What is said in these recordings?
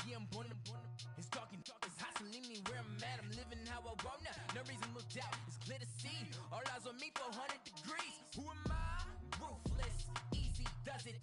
Yeah, I'm born to. It's dark, it's hot, so leave me where I'm at. I'm living how I want now. No reason to doubt, it's clear to see. All eyes on me, 400 degrees. Who am I? Ruthless, easy, does it.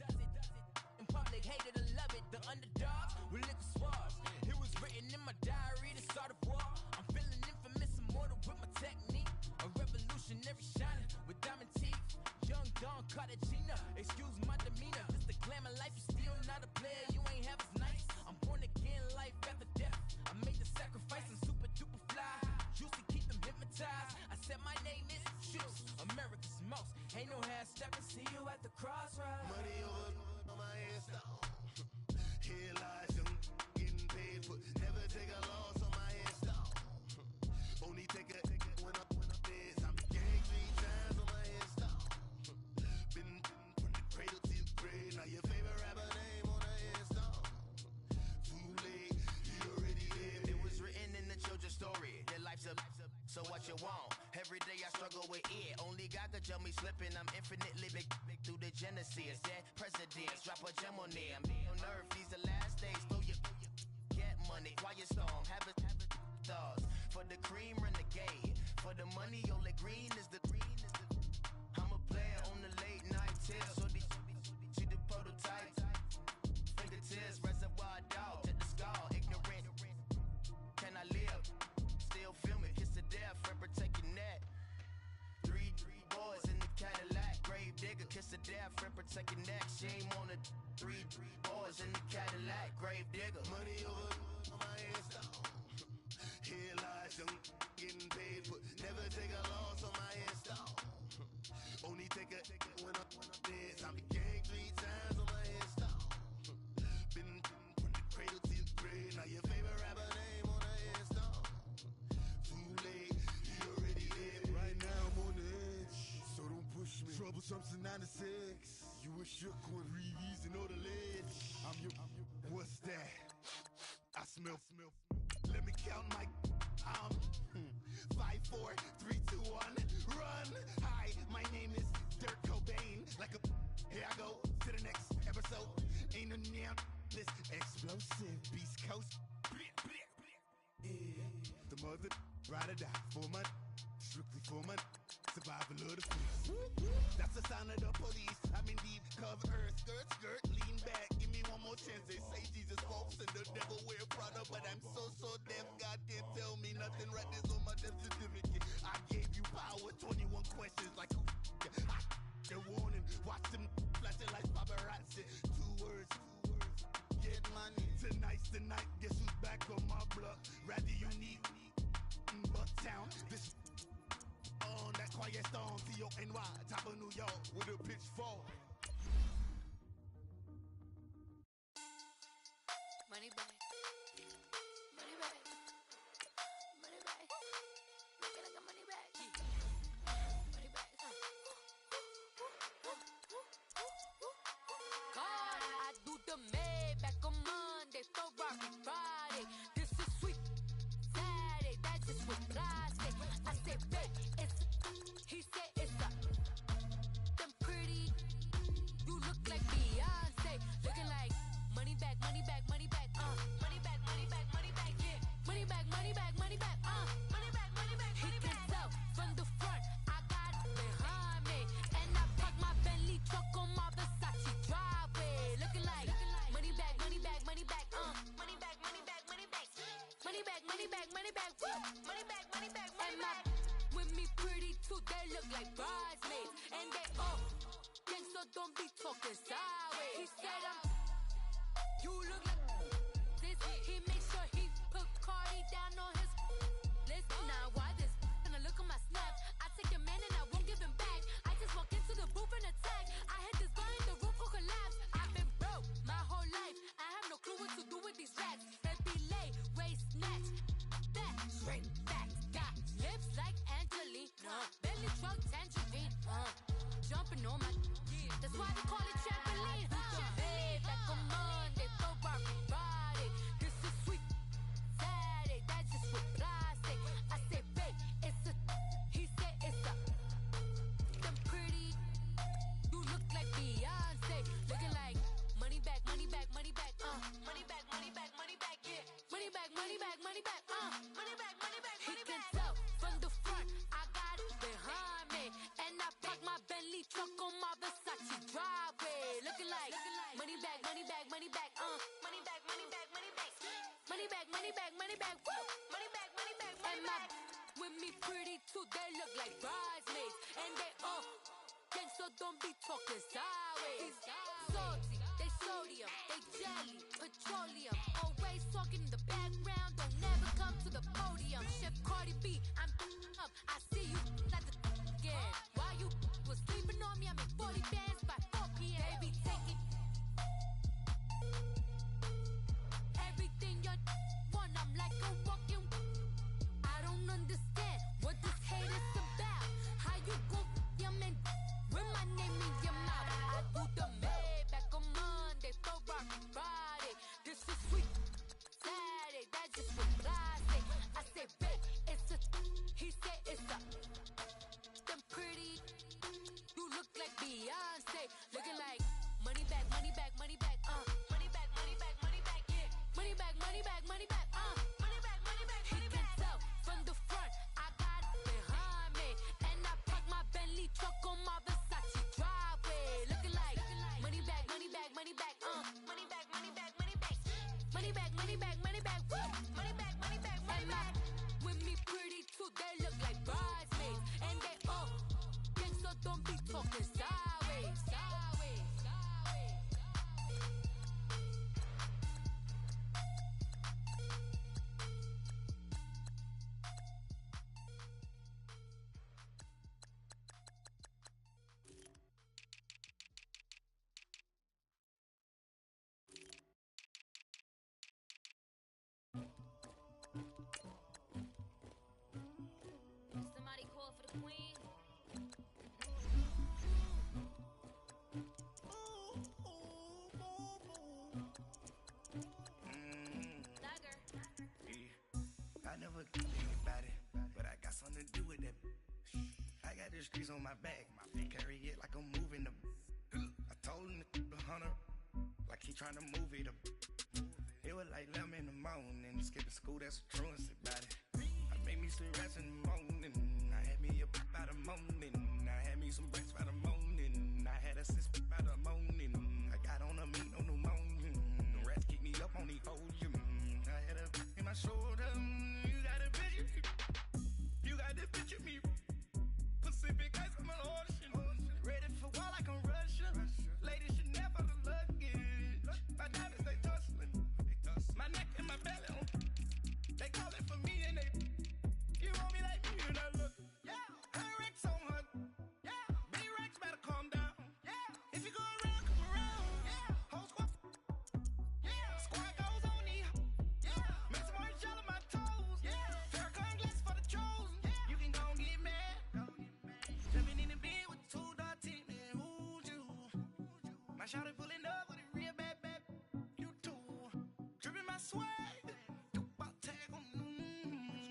In public, hated or love it. The underdogs with liquor swabs. It was written in my diary, the start of war. I'm feeling infamous, immortal with my technique. A revolutionary shining with diamond teeth. Young Don Cartagena, excuse my demeanor. This the glamour life, you still not a player, you ain't half as nice. I'm born again, life after death. I made the sacrifice and super duper fly. Juicy, keep them hypnotized. I said my name is Juice, America's most. Ain't no half stepping, see you at the crossroads. Money over on my headstone. Here lies young, getting paid for. Never take a loss on my headstone. Only take a when I'm dead. I'm gang 3 times on my headstone. Been from the cradle to the grave. Now your favorite rapper name on the headstone. Too late, you already dead. It was written in the children's story. Their life's a so what you want. Every day I struggle with it. Only God could tell me slipping. I'm infinitely big through the genesis. Dead presidents, drop a gem on there. I'm on earth, these the last days. Throw your get money, quiet storm, have it stars. For the cream, renegade. For the money, only green is the I'm a player on the late night tips. So these see the prototype. Fingertips, reservoir dog, to the skull, ignorant. Can I live? Still film it, kiss to death, friend protect your neck. Three boys in the Cadillac, grave digger, kiss to death, friend protect your neck. Shame on the three boys in the Cadillac, grave digger. Money over on my headstone. Here lies young, getting paid for. Never take a loss on my headstone. Only take a when I'm dead. I'm gang 3 times on my headstone. Been from the cradle to the grave. Now your favorite rapper name on the headstone. Too late, you already dead. Right now I'm on the edge, so don't push me. Troublesome to 9 to 6. You a shook one, Reeves and all the ledge. I'm your. What's that? I smell. Let me count my. 5, 4, 3, 2, 1, run. Hi, my name is Dirk Cobain. Like a. Here I go to the next episode. Ain't no damn this explosive Beast Coast. Yeah. The mother ride or die for my. Strictly for my. Survival of the fittest. That's the sound of the police. I'm in deep cover earth. Skirt, lean back. Give me one more chance. They say Jesus walks and the devil wear Prada, but I'm so deaf. God can't tell me nothing. Right this on my death certificate. I gave you power. 21 questions like who? They're warning. Watch them flashing like paparazzi. 2 words. Get money. Tonight's the night. Guess who's back on my block? Rather unique. Bucktown. This. On that quiet storm, C-O-N-Y, top of New York, with a pitchfork. Money back. Money back. Money back. Make it like a money back. Money back. God, I do the Maybach on Monday, Ferrari Friday. This is sweet Saturday, that's just with plastic. I say, babe, he said it's a them pretty. You look like Beyonce, looking like money back, money back, money back, money back, money back, money back, yeah, money back, money back, money back, money back, money back. He can tell from the front, I got it behind me, and I park my Bentley truck on my Versace driveway, looking like money back, money back, money back, money back, money back, money back, money back, money back, money back, money back, money back, money back. With me pretty too, they look like bridesmaids, and they gang, so don't be talking sideways. He said you look like this. He makes sure he put Cardi down on his list. Now why this? Gonna look at my snap. I take your man and I won't give him back. I just walk into the booth and attack. I hit this guy in the roof will collapse. I've been broke my whole life. I have no clue what to do with these rats. Baby lay, waist snatch, back, straight back. Got lips like Angelina, belly truck tangerine. Jumping on my, that's why they call it trampoline. Back on Monday, Ferrari Friday. This is sweet Saturday, that's just with plastic. I say, babe, it's a, he said it's a, them pretty. You look like Beyonce, looking like money back, money back, money back, money back, money back, money back. money back, money back, money back, money back. He can tell from the front, I got it behind me, and I park my Bentley truck on my Versace driveway, looking like money back, money back, money back, money back, money back, money back, money back, money back, money back, woo, money back, money back, money back. With me pretty too, they look like bridesmaids, and they all gang, so don't be talking sideways. Salty, they sodium, they jelly, petroleum. Always talking in the background, don't never come to the podium. Chef Cardi B, I'm up, I see you like the again. While you was sleeping on me, I make 40 bands by 4 p.m. Baby, take it. Everything you want, I'm like a walking. I don't understand what this hate is about. How you go your man with my name in your mouth? I do the Maybach on Monday, throw rock Friday. This is sweet Saturday, that's just what I say. I say, babe, it's a. He said it's a. Them pretty. You look like Beyonce, looking like money back, money back, money back, money back, money back, money back, yeah, money back, money back, money back, money back, money back, money back. He can tell from the front, I got it behind me, and I park my Bentley truck on my Versace driveway, looking like money back, money back, money back, money back, money back, money back, money back, money back, money back, woo, money back, money back, money back. With me pretty too, they look like bridesmaids, and they all gang, so don't be talking sideways, sideways, sideways. Somebody call for the queen. Dagger. Yeah. I never did anybody, but I got something to do with that. I got the streets on my back, my feet carry it like I'm moving the. I told him the hunter, like he trying to move it up. It was like 11 in the morning, skipping school, that's a truancy about it. I made me some rest in the morning, I had me a pop by the morning, I had me some breaks by the morning, I had a sis by the morning, I got on a meat on the morning, the rats keep me up on the ocean, I had a in my shoulder, you got a picture, you got the picture me, Pacific ice on my ocean, ready for war like I'm Russian, ladies should never the luggage, my diamonds they tussling, my neck and my belly on, they calling for me and they, you want me like me and I look, yeah, her Rex on her, yeah, B-Rex better calm down, yeah, if you go around, come around, yeah, whole squad, yeah, squad goes on the, yeah, make some orange gel on my toes, yeah, Farrakhan glass for the chosen, yeah, you can go and get mad, jumping in the bed with two dark teeth, man, who's you, my shawty pulling up with a real bad, you too, dripping my swag, about tag on,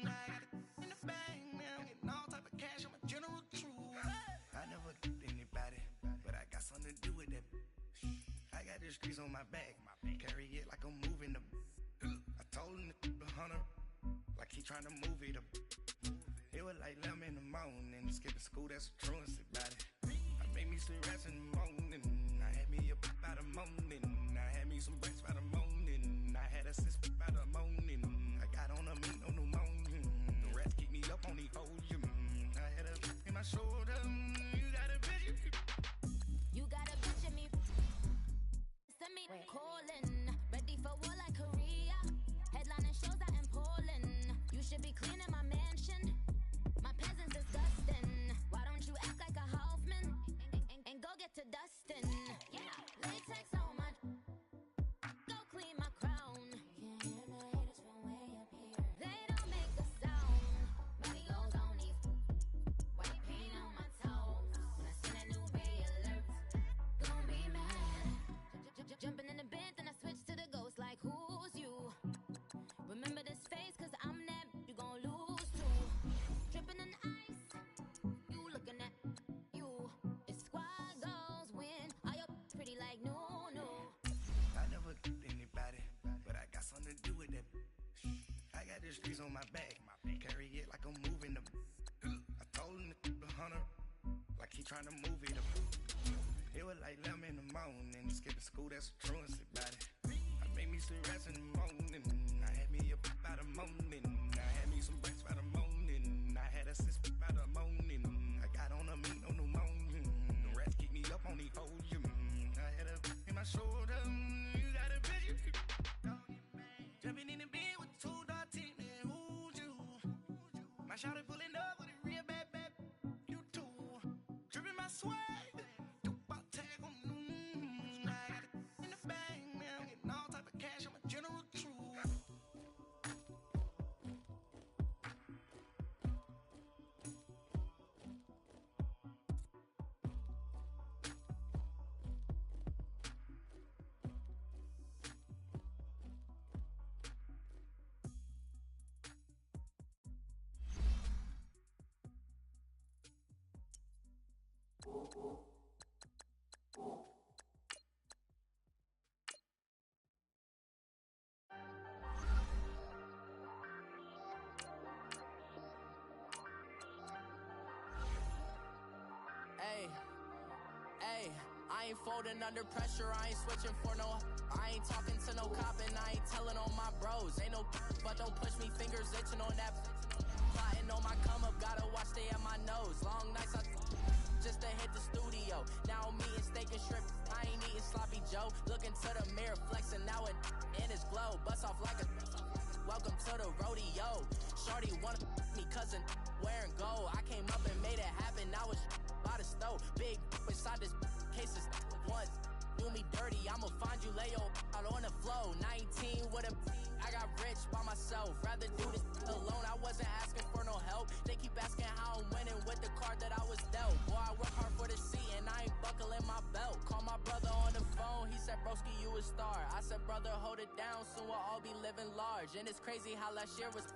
I got it in the bag, man, I'm getting all type of cash, I'm a general true, I never did anybody, but I got something to do with that, I got the streets on my back, carry it like I'm moving the, I told him the hunter, like he trying to move it up, it was like 11 in the morning, skipping school, that's a truancy about it, I made me some rest in the morning, I had me a pop by the morning, I had me some breaks by the morning, I had a sis by the morning, I got on a meat on the morning, the rats keep me up on the ocean, I had a in my shoulder, you got a picture, You got a bitch in me. Send me calling. Ready for war like Korea. Headlining shows out in Poland. You should be cleaning my mansion. My peasants disgusting. Why don't you act like a Hoffman and go get to dustin'? Yeah, latex on my. Go clean. the streets on my back. Carry it like I'm moving the. I told him the hunter, like he trying to move it up. It was like 11 in the morning. Skipping school, that's a truancy about it. I made me some rest in the morning. I had me a pop by the morning. I had me some breaks by the morning. I had a sis by the morning. I got on a meat, no pneumonia. The rats keep me up on the podium. I had a in my shoulder. You got a bitch. Jumping in the bed with 2 dark teeth, man. Who's you? My shawty pulling up with a real bad. You too. Dripping my swag. I ain't folding under pressure, I ain't switching for no. I ain't talking to no cop and I ain't telling on my bros. Ain't no but don't push me, fingers itching on that. Plotting on my come up, gotta watch stay at my nose. Long nights I just to hit the studio. Now I'm eating steak and shrimp, I ain't eating sloppy Joe. Looking to the mirror, flexing now it in his glow. Bust off like a welcome to the rodeo. Shorty wanna me cousin wearing gold. I came up and made it happen, now it's by the stove. Big inside this cases once do me dirty, I'ma find you lay your out on the flow. 19 with a I got rich by myself, rather do this alone. I wasn't asking for no help, they keep asking how I'm winning with the card that I was dealt. Boy, I work hard for the seat and I ain't buckling my belt. Call my brother on the phone, he said broski you a star. I said brother hold it down, soon we'll all be living large. And it's crazy how last year was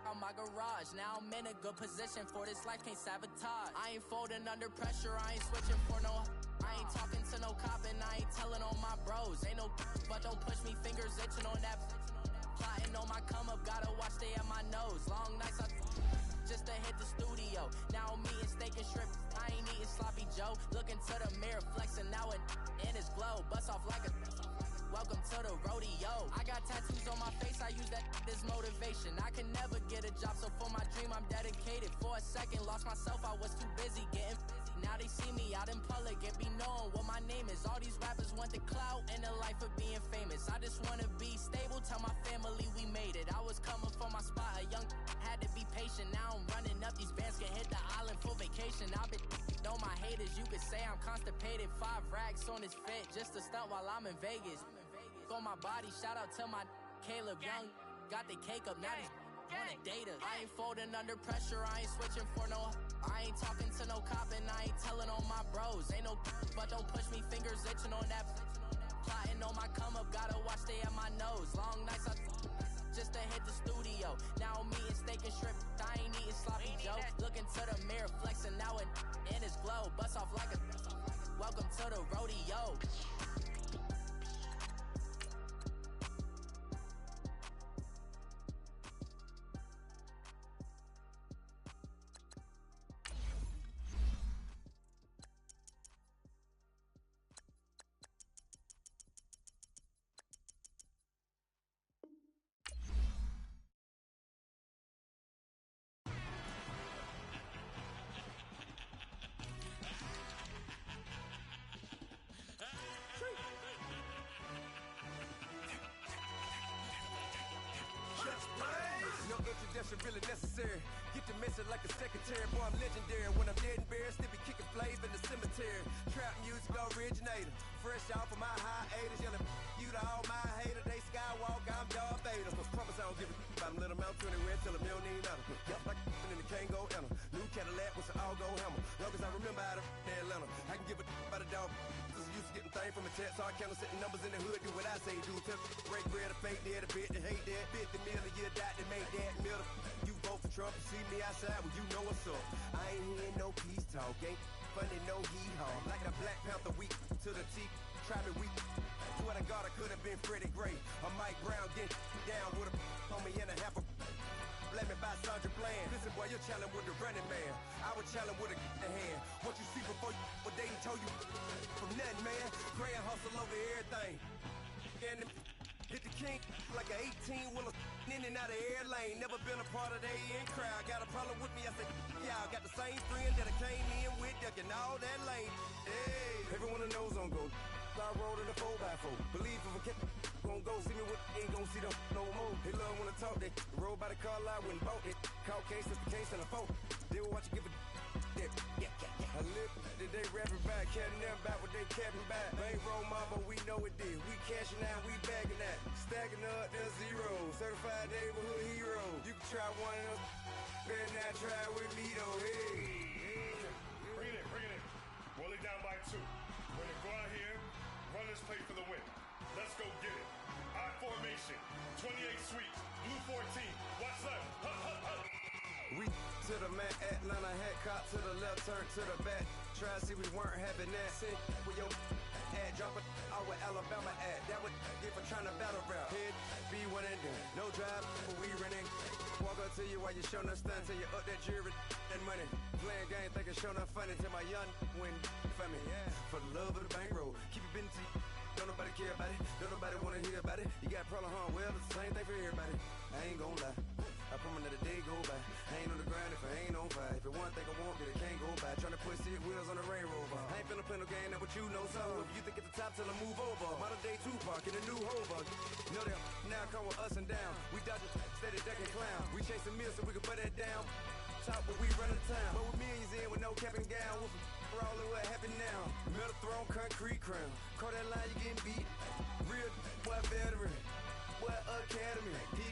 on my garage. Now I'm in a good position for this life, can't sabotage. I ain't folding under pressure, I ain't switching for no. I ain't talking to no cop and I ain't telling on my bros. Ain't no but don't push me, fingers itching on that. Plotting on my come up, gotta watch stay at my nose. Long nights I just to hit the studio. Now I'm eating steak and shrimp, I ain't eating sloppy Joe. Looking to the mirror, flexing now it in his glow. Bust off like a welcome to the rodeo. I got tattoos on my face, I use that as motivation. I can never get a job, so for my dream I'm dedicated. For a second, lost myself, I was too busy getting now they see me out in public and be knowing what my name is. All these rappers want the clout and the life of being famous. I just wanna be stable, tell my family we made it. I was coming for my spot, a young had to be patient. Now I'm running up, these bands can hit the island for vacation. I've been know my haters, you could say I'm constipated. 5 racks on his fit, just to stunt while I'm in Vegas. On my body, shout out to my Caleb Young, got the cake up, now he's on a data. I ain't folding under pressure, I ain't switching for no. I ain't talking to no cop and I ain't telling on my bros. Ain't no but don't push me, fingers itching on that. Plotting on my come up, gotta watch stay at my nose. Long nights I just to hit the studio. Now I'm eating steak and shrimp, I ain't eating sloppy Joe. Looking to the mirror, flexing now it in his glow. Bust off like a welcome to the rodeo. Really necessary. Get to messing like a secretary. Boy, I'm legendary. When I'm dead and buried, still be kicking flames in the cemetery. Trap music originator. Fresh off of my hiatus. Yelling you to all my haters. They skywalk, I'm Darth Vader. Promise I don't give a about them. Let them out 20 red till a million need nothing. Yup, like in the Kango Anna. New Cadillac with some all-go hammer. Long as I remember out of Atlanta. I can give a about a dog. Used to getting things from a text, so I count setting numbers in the hood, do what I say, do. Break bread, a fake dead, a bit to hate that. 50 million, you died to make that middle. You vote for Trump, you see me outside, well, you know what's up. I ain't hearing no peace talk, ain't funny, no hee-haw. Like a Black Panther weak to the teeth, try me weak. Swear to God, I could have been Freddie Gray. Or Mike Brown getting down with a homie and a half a. Sandra Bland. Listen, boy, you're challenged with the running man. I was challenged with a hand. What you see before you, what they didn't tell you from nothing, man. Grand hustle over everything. And hit the king like an 18-wheeler in and out of air lane. Never been a part of the in crowd. Got a problem with me, I said, y'all got the same friend that I came in with, ducking all that lane. Hey, everyone that knows on go. I rolled in a 4x4. Believe if a kid gon' go see me with ain't gon' see them no more. They love when I talk, they roll by the car lot when boat it. Call case, that's the case and a phone. They will watch you give a I live that they rapping back, capping them back what they capping back. They ain't roll mama, we know it did. We cashing out, we bagging that. Stacking up, there's zero. Certified neighborhood hero. You can try one of them, better not try with me though. Hey. Bring it in. Roll it down by 2. We're gonna go out here, run this play for the win. Let's go get it. I formation, 28 sweeps, blue 14. What's left? We to the man, Atlanta hat cop to the left, turn to the back. Try to see we weren't having that. Sit with your ad, drop it out with Alabama ad. That would get for trying to battle rap. Head, be one and done. No drive, but we running. Walk up to you while you showing us stunts till you up that jury and money. Playing game, thinking showing up funny till my young win for me. Yeah, for the love of the bankroll. Keep it busy. Don't nobody care about it. Don't nobody wanna hear about it. You got a problem, huh? Well, it's the same thing for everybody. I ain't gon' lie. I promise that a day go by. I ain't on the ground if I ain't on fire. If it one thing I want, then it can't go by. Tryna put seat wheels on the Range Rover. I ain't finna play no game, that what you know. So if you think at the top, tell them move over. Modern day Tupac in a new hover. You know that now come with us and down. We dodge it, steady ducking clown. We chasing meals so we can put that down. Top where we run the town. But with millions in with no cap and gown. We're all in what happened now. Metal throne, concrete crown. Call that line, you getting beat. Real boy veteran. Boy academy. He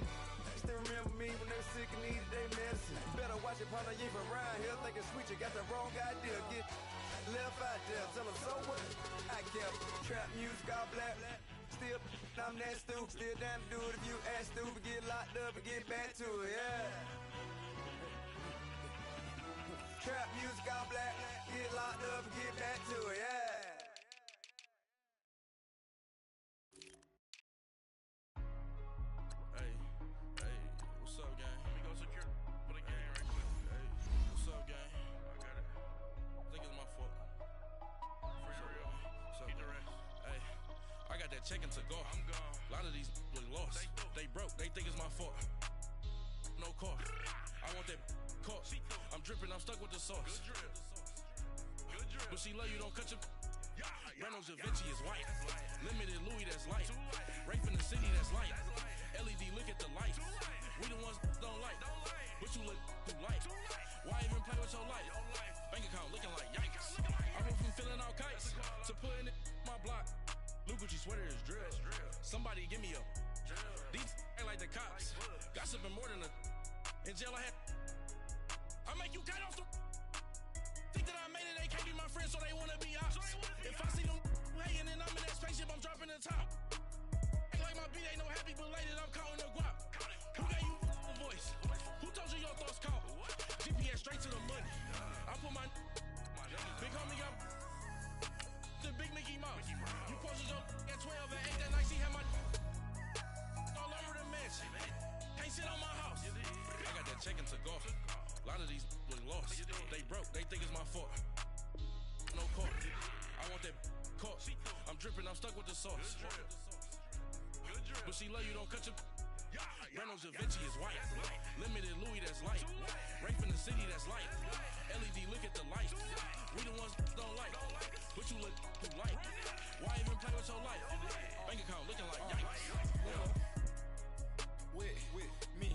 still remember me when they were sick and needed their medicine. Better watch it, partner, you ain't from around here thinking sweet, you got the wrong idea. Get left out there, tell them so what? I kept trap music all black. Still, I'm that stupid. Still down to do it if you ask stupid. Get locked up and get back to it, yeah. Trap music all black. Get locked up and get back to it, yeah. Checking to go. I'm gone. A lot of these was lost. They broke. They think it's my fault. No car. I want that caught. I'm dripping. I'm stuck with the sauce. Good drip. But she love you. Don't cut your. Reynolds Da Vinci is white. Limited Louis that's light. Rape in the city that's light. LED look at the light. We the ones don't like. But you look too light. Why even play with your life? Bank account looking like yikes. I went from filling out kites to putting it in my block. Blue Gucci sweater is drill. Somebody give me a these ain't like the cops. Gossiping more than a in jail I had. I make you cut off the think that I made it, they can't be my friends, so they wanna be ops. If I see them hanging and I'm in that spaceship, I'm dropping the top. Ain't like my beat ain't no happy belated, I'm counting the guap. Who gave you a voice? Who told you your thoughts count? GPS straight to the money. I put my big homie up. The big Mickey Mouse. You posted your at 12 and 8 that night. She had my all over the mansion. Can't sit on my house. I got that checking to go. A lot of these was lost. They broke. They think it's my fault. No car. I want that caught. I'm dripping. I'm stuck with the sauce. But she love you. Don't cut your. Reynolds Da Vinci is white. Limited Louis that's light. Rape in the city that's light. LED look at the light. We the ones don't like. But you look too light. Why even play with your life? Bank account looking like yikes. With me,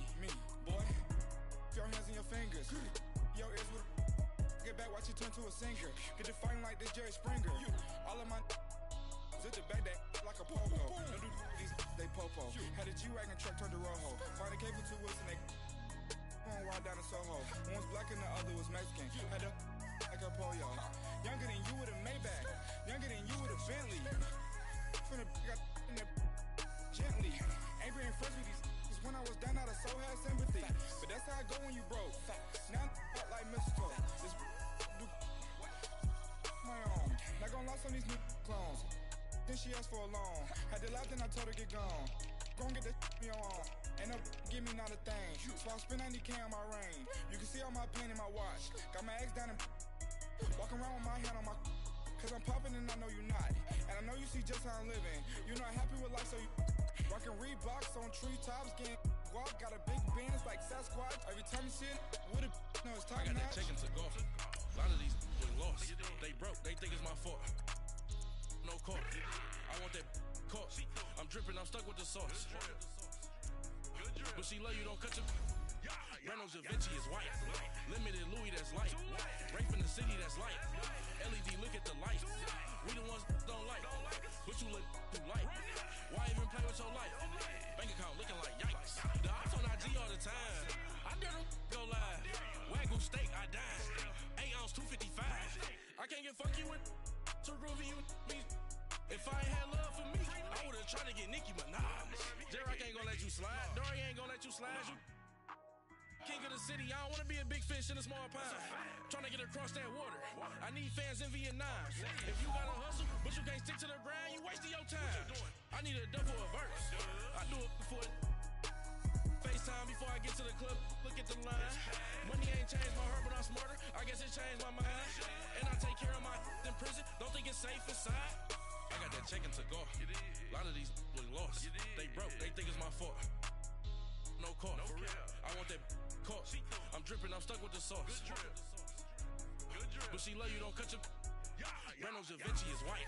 boy. Your hands and your fingers. Your ears with get back, watch you turn to a singer. Get the fighting like this Jerry Springer. All of my at the back that like a pogo. No do these they popo. Had a G-Wagon truck turned to Rojo. Find a cable 2 wheels and they going wild down in Soho. One was black and the other was Mexican. Had a like a pollo. Younger than you with a Maybach. Younger than you with a Bentley. From the got in the gently. Ain't being friends with these when I was down out of soul had sympathy. But that's how I go when you broke. Now I'm like mistletoe. This do my own. Not gonna lost on these new clones. Then she asked for a loan. Had to laugh, then I told her get gone. Gon' get that me on. Ain't no give me not a thing. So I spend 90K on my ring. You can see all my pain in my watch. Got my ex down and walking around with my hand on my. Cause I'm popping and I know you not. And I know you see just how I'm living. You're not happy with life, so you rockin' Reeboks on treetops, getting walk. Got a big Benz like Sasquatch. Every time you see it, with a no, it's top I got that notch. check into golf. A lot of these was lost. They broke, they think it's my fault. No call. I want that caught. I'm dripping, I'm stuck with the sauce. But she love you, don't cut your. Reynolds Da Vinci is white. Limited Louis, that's light. Rape in the city, that's light. LED, look at the light. We the ones don't like. But you look too light. Why even play with your life? Bank account looking like yikes. The ops on IG all the time. I dare them go live. Wagyu steak, I died. 8 ounce, 255. I can't get funky with too groovy you me. If I ain't had love for me, I would've tried to get Nicki Minaj. J-Rock ain't gonna let you slide. Dory ain't gonna let you slide. You king of the city, I don't wanna be a big fish in a small pond. Trying to get across that water. I need fans in Vietnam. If you gotta hustle, but you can't stick to the grind, you wasting your time. I need a dub for a verse. I do it for FaceTime before I get to the club. Look at the line. Money ain't changed my heart, but I'm smarter. I guess it changed my mind. And I take care of my in prison. Don't think it's safe inside. I got that check into golf. A lot of these was lost. They broke, they think it's my fault. No call. I want that caught. I'm dripping, I'm stuck with the sauce. But she love you, don't cut your. Reynolds Da Vinci is white.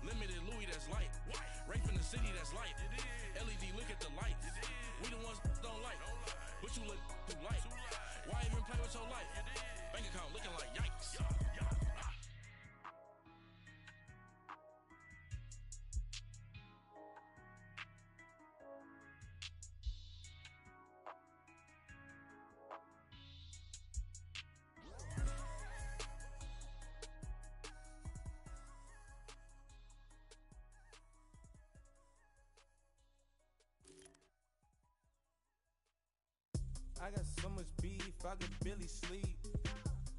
Limited Louis, that's light. Rape in the city, that's light. LED, look at the light. We the ones don't like. But you look too light. Why even play with your life? Bank account looking like yikes. I got so much beef, I could barely sleep.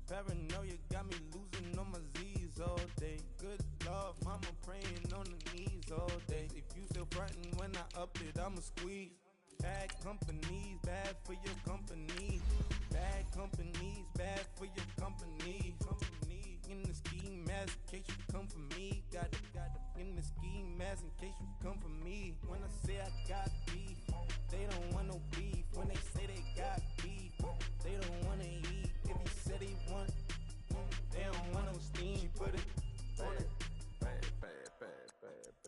Paranoia got me losing on my Z's all day. Good Lord, mama praying on the knees all day. If you still frontin' when I up it, I'ma squeeze. Bad companies, bad for your company. Bad companies, bad for your company. Company in the ski mask in case you come for me. Got it in the ski mask in case you come for me. When I say I got beef, they don't want no beef. When they say they got beef, they don't wanna eat. If he said he want, they don't want no steam. She put it on it.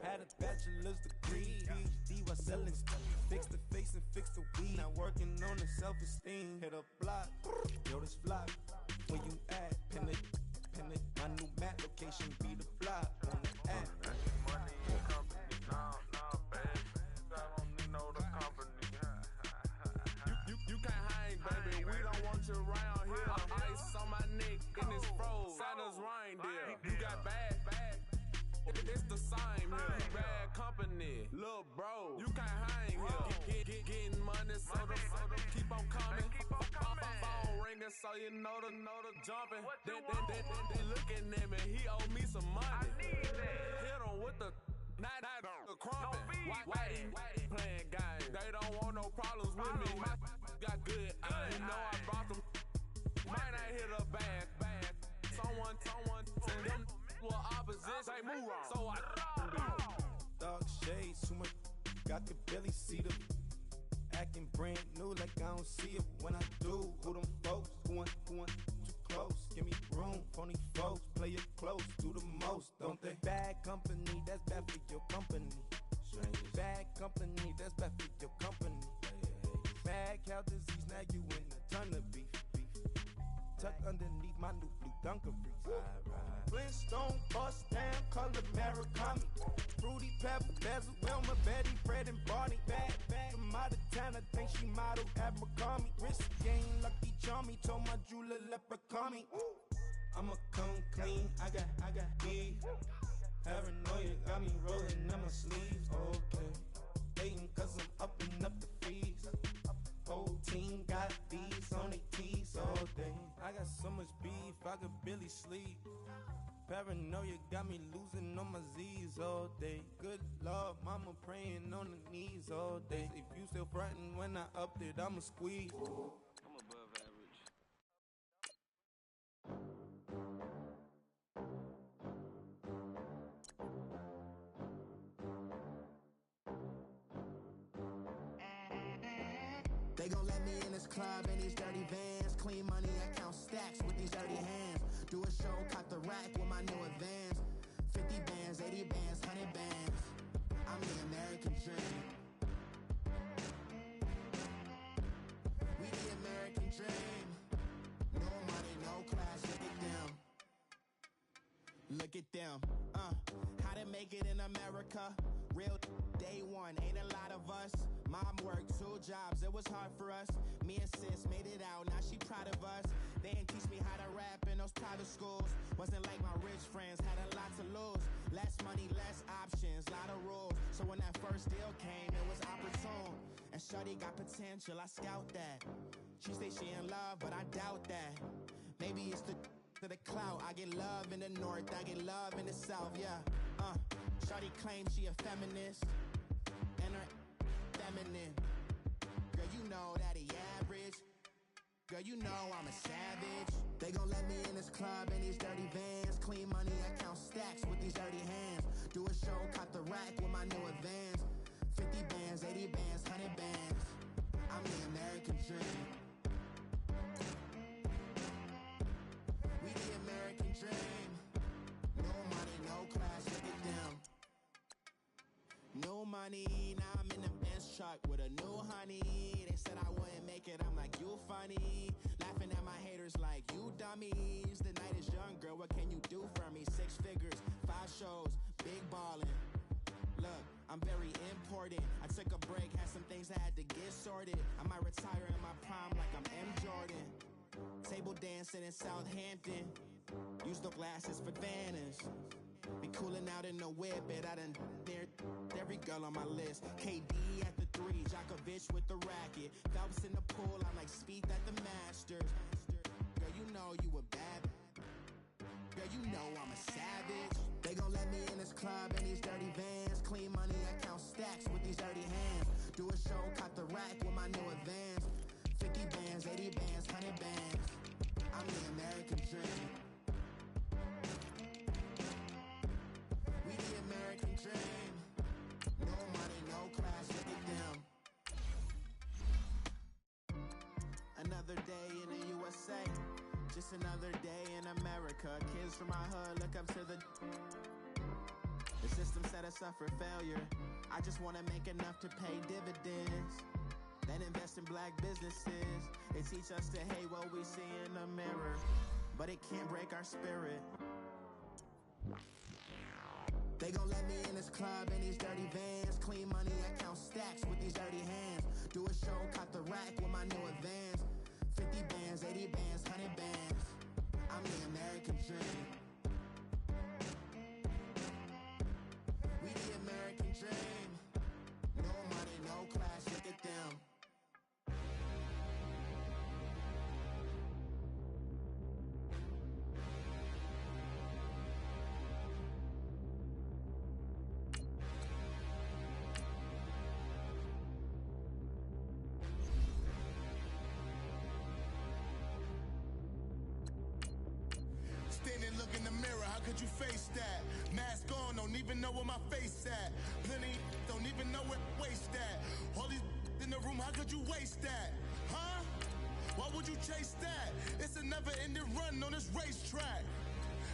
Had a bachelor's degree, PhD while selling stuff. Fix the face and fix the weed. Now working on the self-esteem. Hit a block, yo this flop. Where you at? Pin it. My new map location be the flop on the app. Money and company, no, baby. I don't need no the company. You can't hang, baby. We don't want you around here. Ice on my neck in this froze. Santa's reindeer. You got bad. It's the same here. You bad company, little bro. You can't hang here. Getting money, so the keep on coming. Phone ringing, so you know the jumping. They looking at me. He owe me some money. I need that. Hit him with the not the crumping. Why they playing games? They don't want no problems with me. My got good. You know I brought them. Might not hit a bad. Someone send them. Well, opposition, they move wrong. So I Dark shades, too much. Got the belly see them. Acting brand new like I don't see it when I do. Who them folks? Who want too close? Give me room, phony folks. Play it close, do the most, don't they? Bad company, that's bad for your company. Bad company, that's bad for your company. Bad cow disease, now you in a ton of beef. Tucked underneath my new blue Dunkaroos. Flintstone, bust down, color Murakami. Fruity Pebble, Bezel, Wilma, Betty, Fred, and Barney. Bad from out of town, I think she model at McCarmy. Wrist game, Lucky Charmy, told my jeweler leprechaun me. I'ma come clean, I got beef. Paranoia got me rolling in my sleeves. Okay, hating cause I'm upping up the fees. Whole team got these on their tees all day. I got so much beef, I could barely sleep. Paranoia got me losing on my Z's all day. Good Lord, mama praying on the knees all day. If you still frontin' when I upped it, I'ma squeeze. I'm above average. They gon' let me in this club in these dirty vans. Clean money, I count stacks with these dirty hands. Do a show, caught the rack with my new advance. 50 bands, 80 bands, 100 bands. I'm the American dream. We the American dream. No money, no class, look at them. Look at them, how to make it in America. Real day one, ain't a lot of us. Mom worked 2 jobs, it was hard for us. Me and sis made it out, now she proud of us. They didn't teach me how to rap in those private schools. Wasn't like my rich friends, had a lot to lose. Less money, less options, lot of rules. So when that first deal came, it was opportune. And shorty got potential, I scout that. She say she in love, but I doubt that. Maybe it's to the clout. I get love in the north, I get love in the south, yeah. Shorty claims she a feminist, and her feminine. Girl, you know that he average. Girl, you know I'm a savage. They gon' let me in this club in these dirty vans. Clean money, I count stacks with these dirty hands. Do a show, caught the rack with my new advance. 50 bands, 80 bands, 100 bands. I'm the American dream. We the American dream. No money, no class, look at them. No money, now I'm in the Benz truck with a new honey. They said I wouldn't make it, I'm like, you funny. Laughing at my haters like, you dummies. The night is young, girl, what can you do for me? 6 figures, 5 shows, big ballin'. Look, I'm very important. I took a break, had some things I had to get sorted. I might retire in my prime like I'm M. Jordan. Table dancing in Southampton. Use the glasses for Vanish. Be coolin' out in the whip, but I done dared every girl on my list. KD at the 3, Djokovic with the racket. Phelps in the pool, I'm like Speed at the Masters. Girl, you know you a bad. Girl, you know I'm a savage. They gon' let me in this club in these dirty vans. Clean money, I count stacks with these dirty hands. Do a show, caught the rack with my new advance. 50 bands, 80 bands, 100 bands. I'm the American dream. We the American dream. No money, no class, look at them. Another day in the USA. Just another day in America. Kids from my hood look up to the system set us up for failure. I just wanna make enough to pay dividends, then invest in black businesses. They teach us to hate what we see in the mirror, but it can't break our spirit. They gon' let me in this club in these dirty vans. Clean money, I count stacks with these dirty hands. Do a show, caught the rack with my new advance. 50 bands, 80 bands, 100 bands. I'm the American dream. We the American dream. No money, no class, look at them. Standing, look in the mirror, how could you face that? Mask on, don't even know where my face at. Plenty, don't even know where waste at. All these in the room, how could you waste that? Huh? Why would you chase that? It's a never-ending run on this racetrack.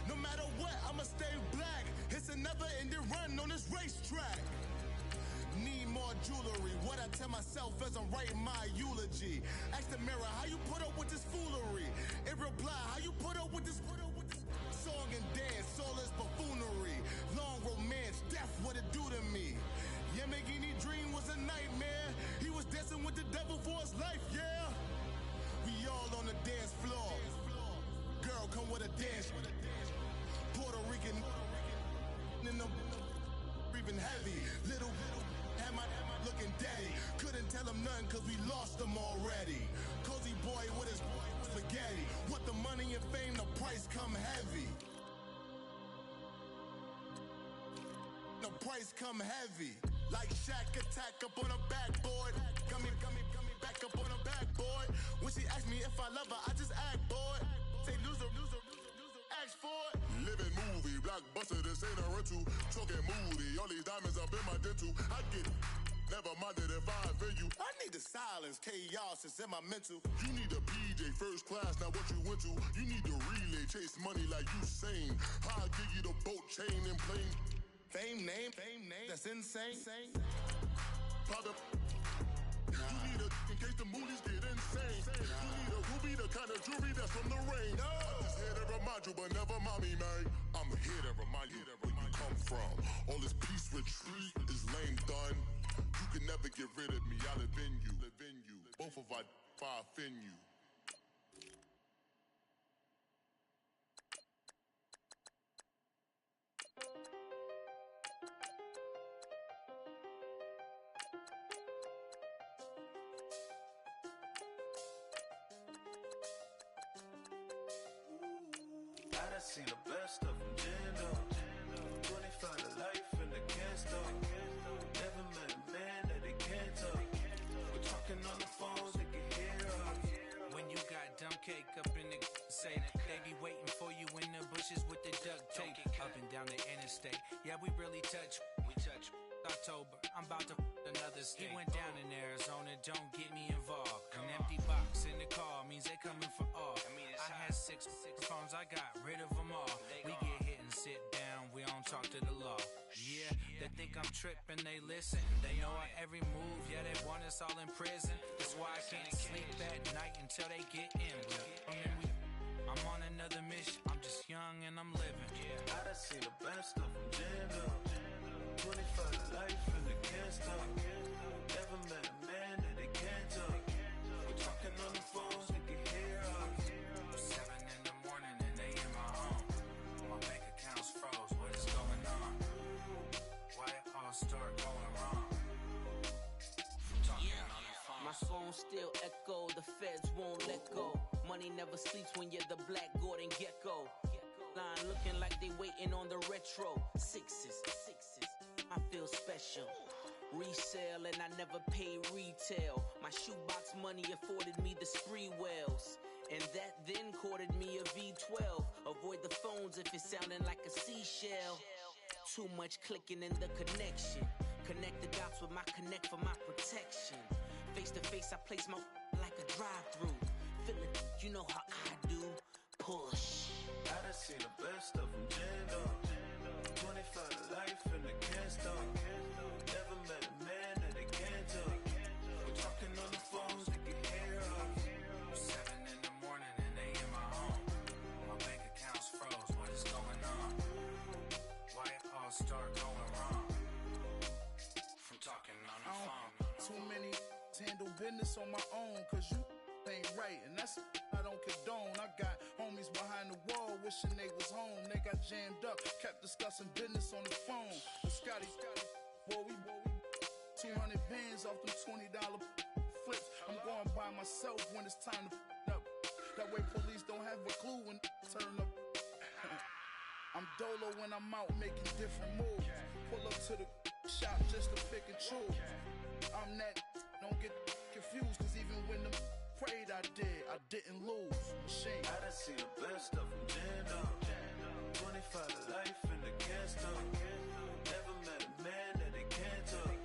No matter what, I'ma stay black. It's a never-ending run on this racetrack. Need more jewelry, what I tell myself as I'm writing my eulogy. Ask the mirror, how you put up with this foolery? It reply, how you put up with this song and dance, all this buffoonery. Long romance, death, what it do to me? Yamagini dream was a nightmare. He was dancing with the devil for his life, yeah. We all on the dance floor. Girl, come with a dance. Puerto Rican in the breathing heavy. Little had my looking daddy. Couldn't tell him nothing cause we lost him already. Cozy boy with his spaghetti. Want the money and fame, the price come heavy. The price come heavy. Like Shaq attack up on a backboard. Gummy, back up on a backboard. When she asked me if I love her, I just act bored. Say loser, ask for it. Living movie, blockbuster, this ain't a rental. Talking moody, all these diamonds up in my dental. I get it. Never mind it if I offend you. I need the silence, chaos is in my mental. You need a PJ, first class, not what you went to. You need to relay, chase money like you sane. I'll give you the boat, chain, and plane. Fame name, that's insane. Private. You need a, in case the movies get insane. You need a ruby, the kind of jewelry that's from the rain. I'm just here to remind you, but never mind me, man. I'm here to remind you where you come from. All this peace retreat is lame done. You can never get rid of me, I live in you. Both of our offend you. I done seen the best of them, Jando. 25 to life in the can't stop. Never met a man that they can't talk. We're talking on the phones, they can hear us. When you got dumb cake up in the say they be waiting for you in the bushes with the duct tape. Up and down the interstate. Yeah, we really touch. October, I'm about to another state. He went down in Arizona, don't get me involved. An empty box in the car means they coming for all. I had six phones, I got rid of them all. We get hit and sit down, we don't talk to the law. Yeah, they think I'm tripping, they listen. They know our every move, yeah, they want us all in prison. That's why I can't sleep at night until they get in. I'm on another mission, I'm just young and I'm living. I done seen the best of them, Jando. 25 to life in the can't stop. Never met a man that they can't talk. We're talking on the phones, they can hear us. 7 in the morning and they in my home. My bank account's froze, what is going on? Why it all start going wrong? From talking on the phone. My phone still echo, the feds won't let go. Money never sleeps when you're the Black Gordon Gecko. Line looking like they waiting on the retro. Sixes, I feel special. Resale and I never paid retail. My shoebox money afforded me the spree wells. And that then courted me a V12. Avoid the phones if it's sounding like a seashell. Too much clicking in the connection. Connect the dots with my connect for my protection. Face to face I place my like a drive-thru. Feeling you know how I do. Push. I done seen the best of them, Jando. 25 to life in the can't stop. Never met a man that they can't talk. We're talking on the phones, they can hear us. 7 in the morning and they in my home. My bank account's froze, what is going on? Why it all start going wrong? From talking on the phone. Too many handle business on my own, cause you ain't right, and that's I don't condone. I got homies behind the wall wishing they was home. They got jammed up, kept discussing business on the phone. But Scotty, boy, we 200 bands off them $20 flips. I'm going by myself when it's time to up. That way police don't have a clue when turn up. I'm dolo when I'm out making different moves. Pull up to the shop just to pick and choose. I'm that, don't get confused, cause even when the prayed I didn't lose. Machine. I done seen the best of them, Jando. 25 to life in the can't stop. Never met a man that they can't talk.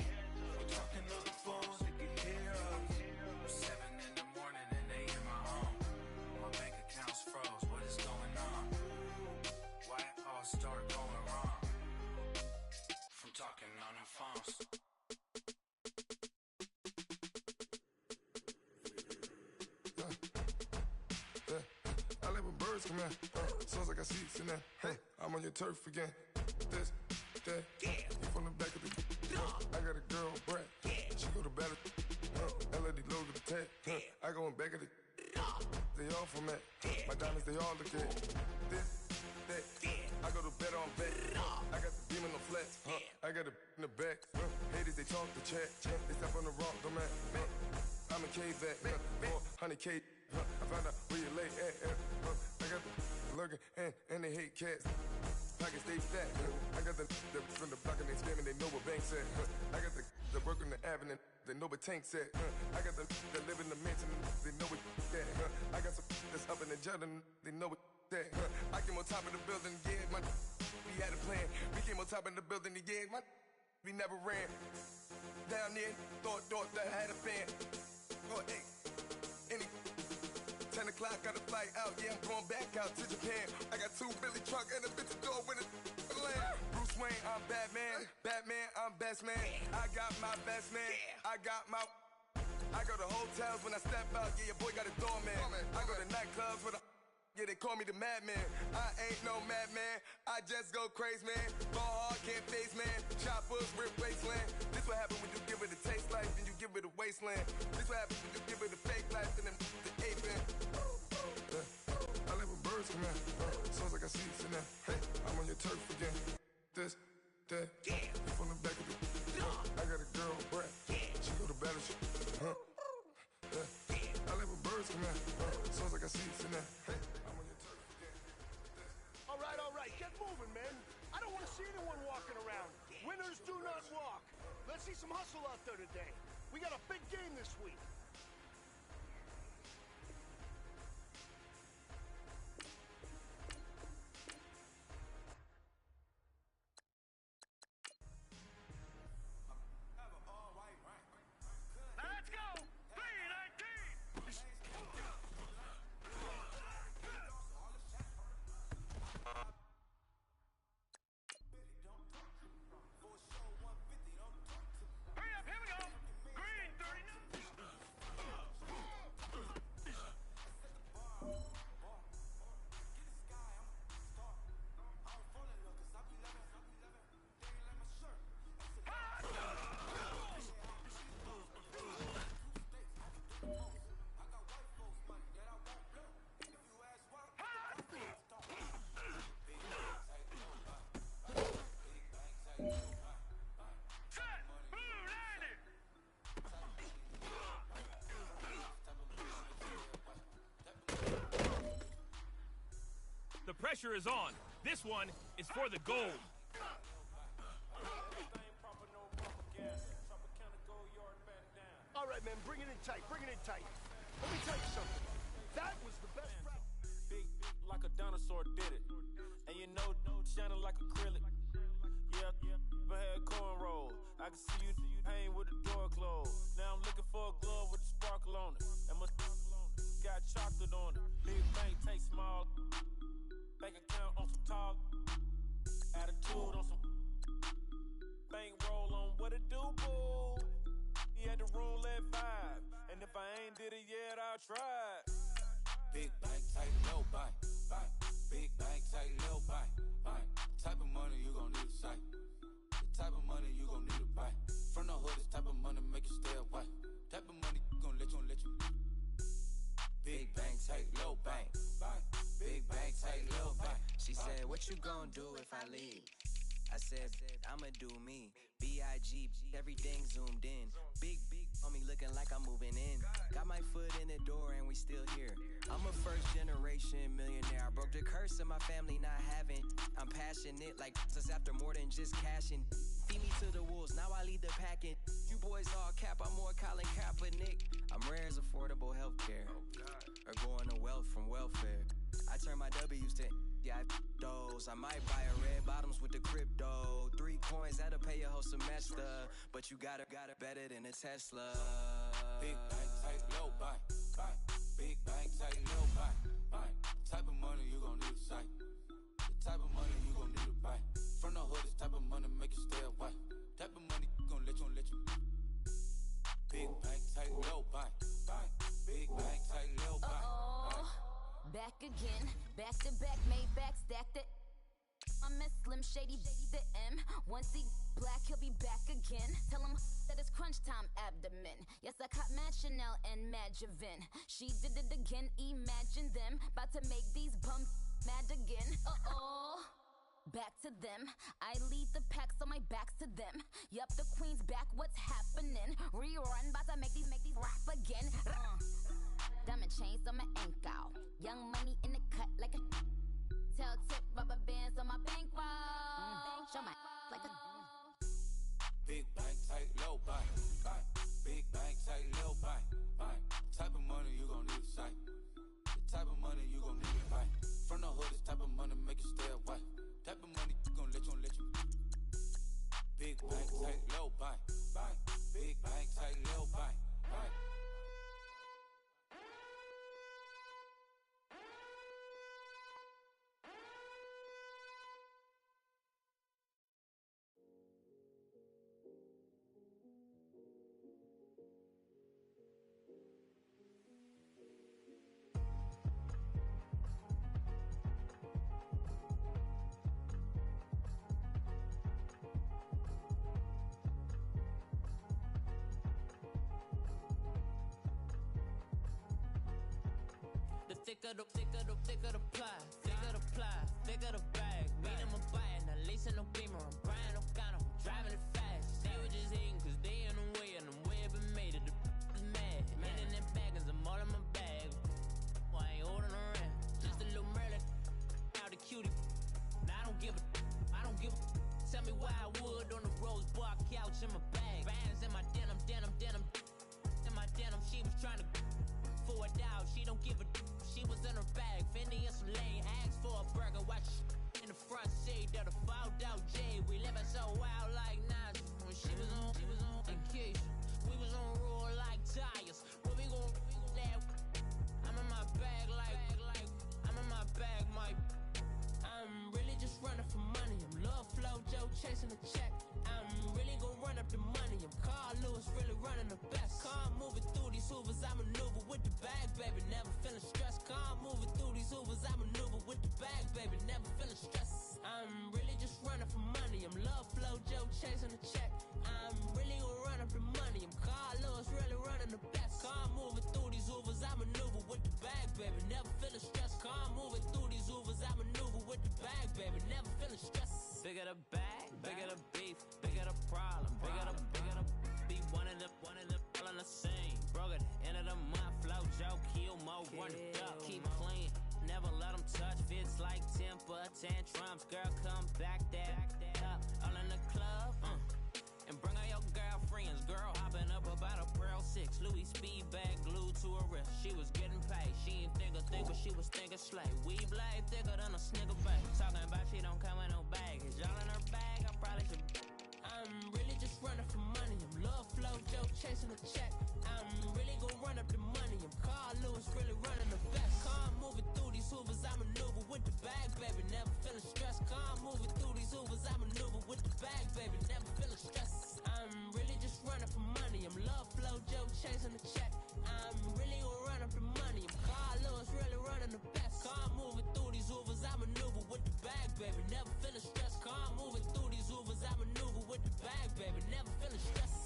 We're talking on the phones, they can hear us. 7 in the morning and they in my home. My bank account's froze, what is going on? Why it all start going wrong? From talking on the phones. Come here, sounds like I see seats in there. Hey, I'm on your turf again. This, that, you from the back of the. I got a girl, Brett. She go to battle. LED logo the tag. I go in back of the. They all from that. My diamonds, they all look at. This, that. I go to bed on bet. I got the beam in the flat. I got it in the back. Haters, they talk the chat. They step on the rock, the man. I'm a K-back. 400K. I found out where you lay at. I got the lurking and they hate cats. I pockets stay fat. I got the from the block and they scamming, they know what banks at. I got the work on the avenue, they know what tanks at. I got the live in the mansion, they know what that. I got some that's up in the Jordan, they know what that. I came on top of the building, yeah, we had a plan. We came on top of the building, yeah, we never ran. Down there, thought that I had a fan. Oh, hey, 10 o'clock, got a flight out, yeah, I'm going back out to Japan. I got 2 Billy truck and a bitch door with a land. Bruce Wayne, I'm Batman. Batman, I'm best man. I got my best man. I got my... I go to hotels when I step out, yeah, your boy got a doorman. I go to nightclubs with a... Yeah, they call me the madman. I ain't no madman. I just go crazy, man. Ball hard, can't face, man. Choppers, rip wasteland. This what happen when you give it a taste life and you give it a wasteland. This what happen when you give it a fake life and then the ape in. I live with birds come in. Sounds like I see you now. Hey, I'm on your turf again. This, that, yeah. You from the back of the... I got a girl, Brad. She go to battleship. I live with birds come in. Sounds like I see you now. Hey, I'm on your turf again. All right, get moving, man. I don't want to see anyone walking around. Winners do not walk. Let's see some hustle out there today. We got a big game this week. Let's go! 319! Hurry up, here we go! Green 39! The pressure is on. This one is for the gold. All right, man, bring it in tight, bring it in tight. Let me tell you something. That was the best practice. Big like a dinosaur did it. And you know, shining like acrylic. Yeah, overhead cornrow. I can see you hang with the door closed. Now I'm looking for a glove with a sparkle on it. And my got chocolate on it. Big bank take small. Bank account on some tall. Attitude on some bank roll on what it do, boo. He had the roulette vibe. And if I ain't did it yet, I'll try. Big bank, tight, low bank, bank. Big bank, tight, low bank, bank. Type of money you gon' need to sight. The type of money you gon' need to buy. From the hood, this type of money make you stay away. Type of money gon' let you. Big bank, tight, low bank, bank. Big bank, tight, low bank. She said, what you gon' do if I leave? I said, I'ma do me. B.I.G. Everything zoomed in. Big on me looking like I'm moving in. Got my foot in the door and we still here. I'm a first generation millionaire. I broke the curse of my family not having. I'm passionate like us after more than just cashing. Feed me to the wolves, now I lead the packing. You boys all cap, I'm more Colin Kaepernick. I'm rare as affordable healthcare. Or going to wealth from welfare. I turn my W's to those. I might buy a red bottoms with the crypto. 3 coins, that'll pay your whole semester. But you got it better than a Tesla. Big bank, tight, low bank, bank. Big bank, tight, low bank, bank. Type of money you gon' need to sight. The type of money you gon' need to buy. From the hood, this type of money make you stay away. Type of money gon' let you. Big bank, tight, low bank, bank. Big bank, tight, low bank. Back again, back to back, made back, stacked it. I'm a Slim Shady, the M. Once he black, he'll be back again. Tell him that it's crunch time abdomen. Yes, I caught Mad Chanel and Mad Javin. She did it again, imagine them. About to make these bumps mad again. Back to them. I lead the pack, so my back's to them. Yup, the queen's back, what's happening? Rerun, about to make these rap again. Diamond chains on my ankle. Young money in the cut like a tail tip, rubber bands on my bankroll. thicker the ply, thicker the ply, thicker the bag. Mean I'm a buyer, now lacing no beamer. I'm Brian O'Connor, I'm driving it fast. They were just hating cause they in the way, and the way I've been made it. The is mad. Man in them baggins, I'm all in my bag. Why I ain't holding around? Just a little Merlin, out the cutie. Now I don't give a. Tell me why I would on the rose bar couch in my bag. Bands in my denim. In my denim, she was trying to for a doubt. She don't give a. She was in her bag. Fendi and some lane. Asked for a burger. Watch in the front seat of the fouled out J. We living so wild like Nas. When she was on vacation. We was on roll like tires. What we gon' that? I'm in my bag like I'm in my bag, Mike. I'm really just running for money. I'm love flow, Joe chasing the check. I'm really gon' run up the money. I'm Carl Lewis, really running the best. Car moving through these Hoovers, I maneuver with the bag, baby. Never feeling stressed. Car moving through these Hoovers, I maneuver with the bag, baby. Never feeling stressed. I'm really just running for money. I'm love flow, Joe chasing the check. I'm really gon' run up the money. I'm Carl Lewis, really running the best. Car moving through these Hoovers, I maneuver with the bag, baby. Never feeling stressed. Car moving through these Hoovers, I maneuver with the bag, baby. Never feeling stressed. Bigger the bag, bigger the beef, bigger the problem, bigger the be one of the all in the same. Broke at the end of the month, flow Joe, kill mo, run it up, keep clean. Never let them touch, fits like temper tantrums. Girl, come back that up, all in the club, and bring all your girlfriends. Girl hopping up about a Pearl 6, Louis speed bag glued to her wrist. She was getting paid, she ain't think, but she was thinking slay. We blade thicker than a snigger bag. Talking about she don't come with no baggage. Y'all in her bag, I probably should. I'm really just running for money. I'm love flow, Joe chasing the check. I'm really gon' run up the money. I'm Carl Lewis, really running the best. Car moving through these Hoovers, I maneuver with the bag, baby. Never feeling stressed. Car moving through these Hoovers, I maneuver with the bag, baby. Never feeling stressed. I'm really just running for money. I'm love flow, Joe chasing the check. I'm really gon' run up the money. I'm Carl Lewis, really running the best. Car moving through these Hoovers, I maneuver with the bag, baby. Never feeling stressed. Car moving through these Hoovers, I maneuver with the bag, baby. Never feeling stressed.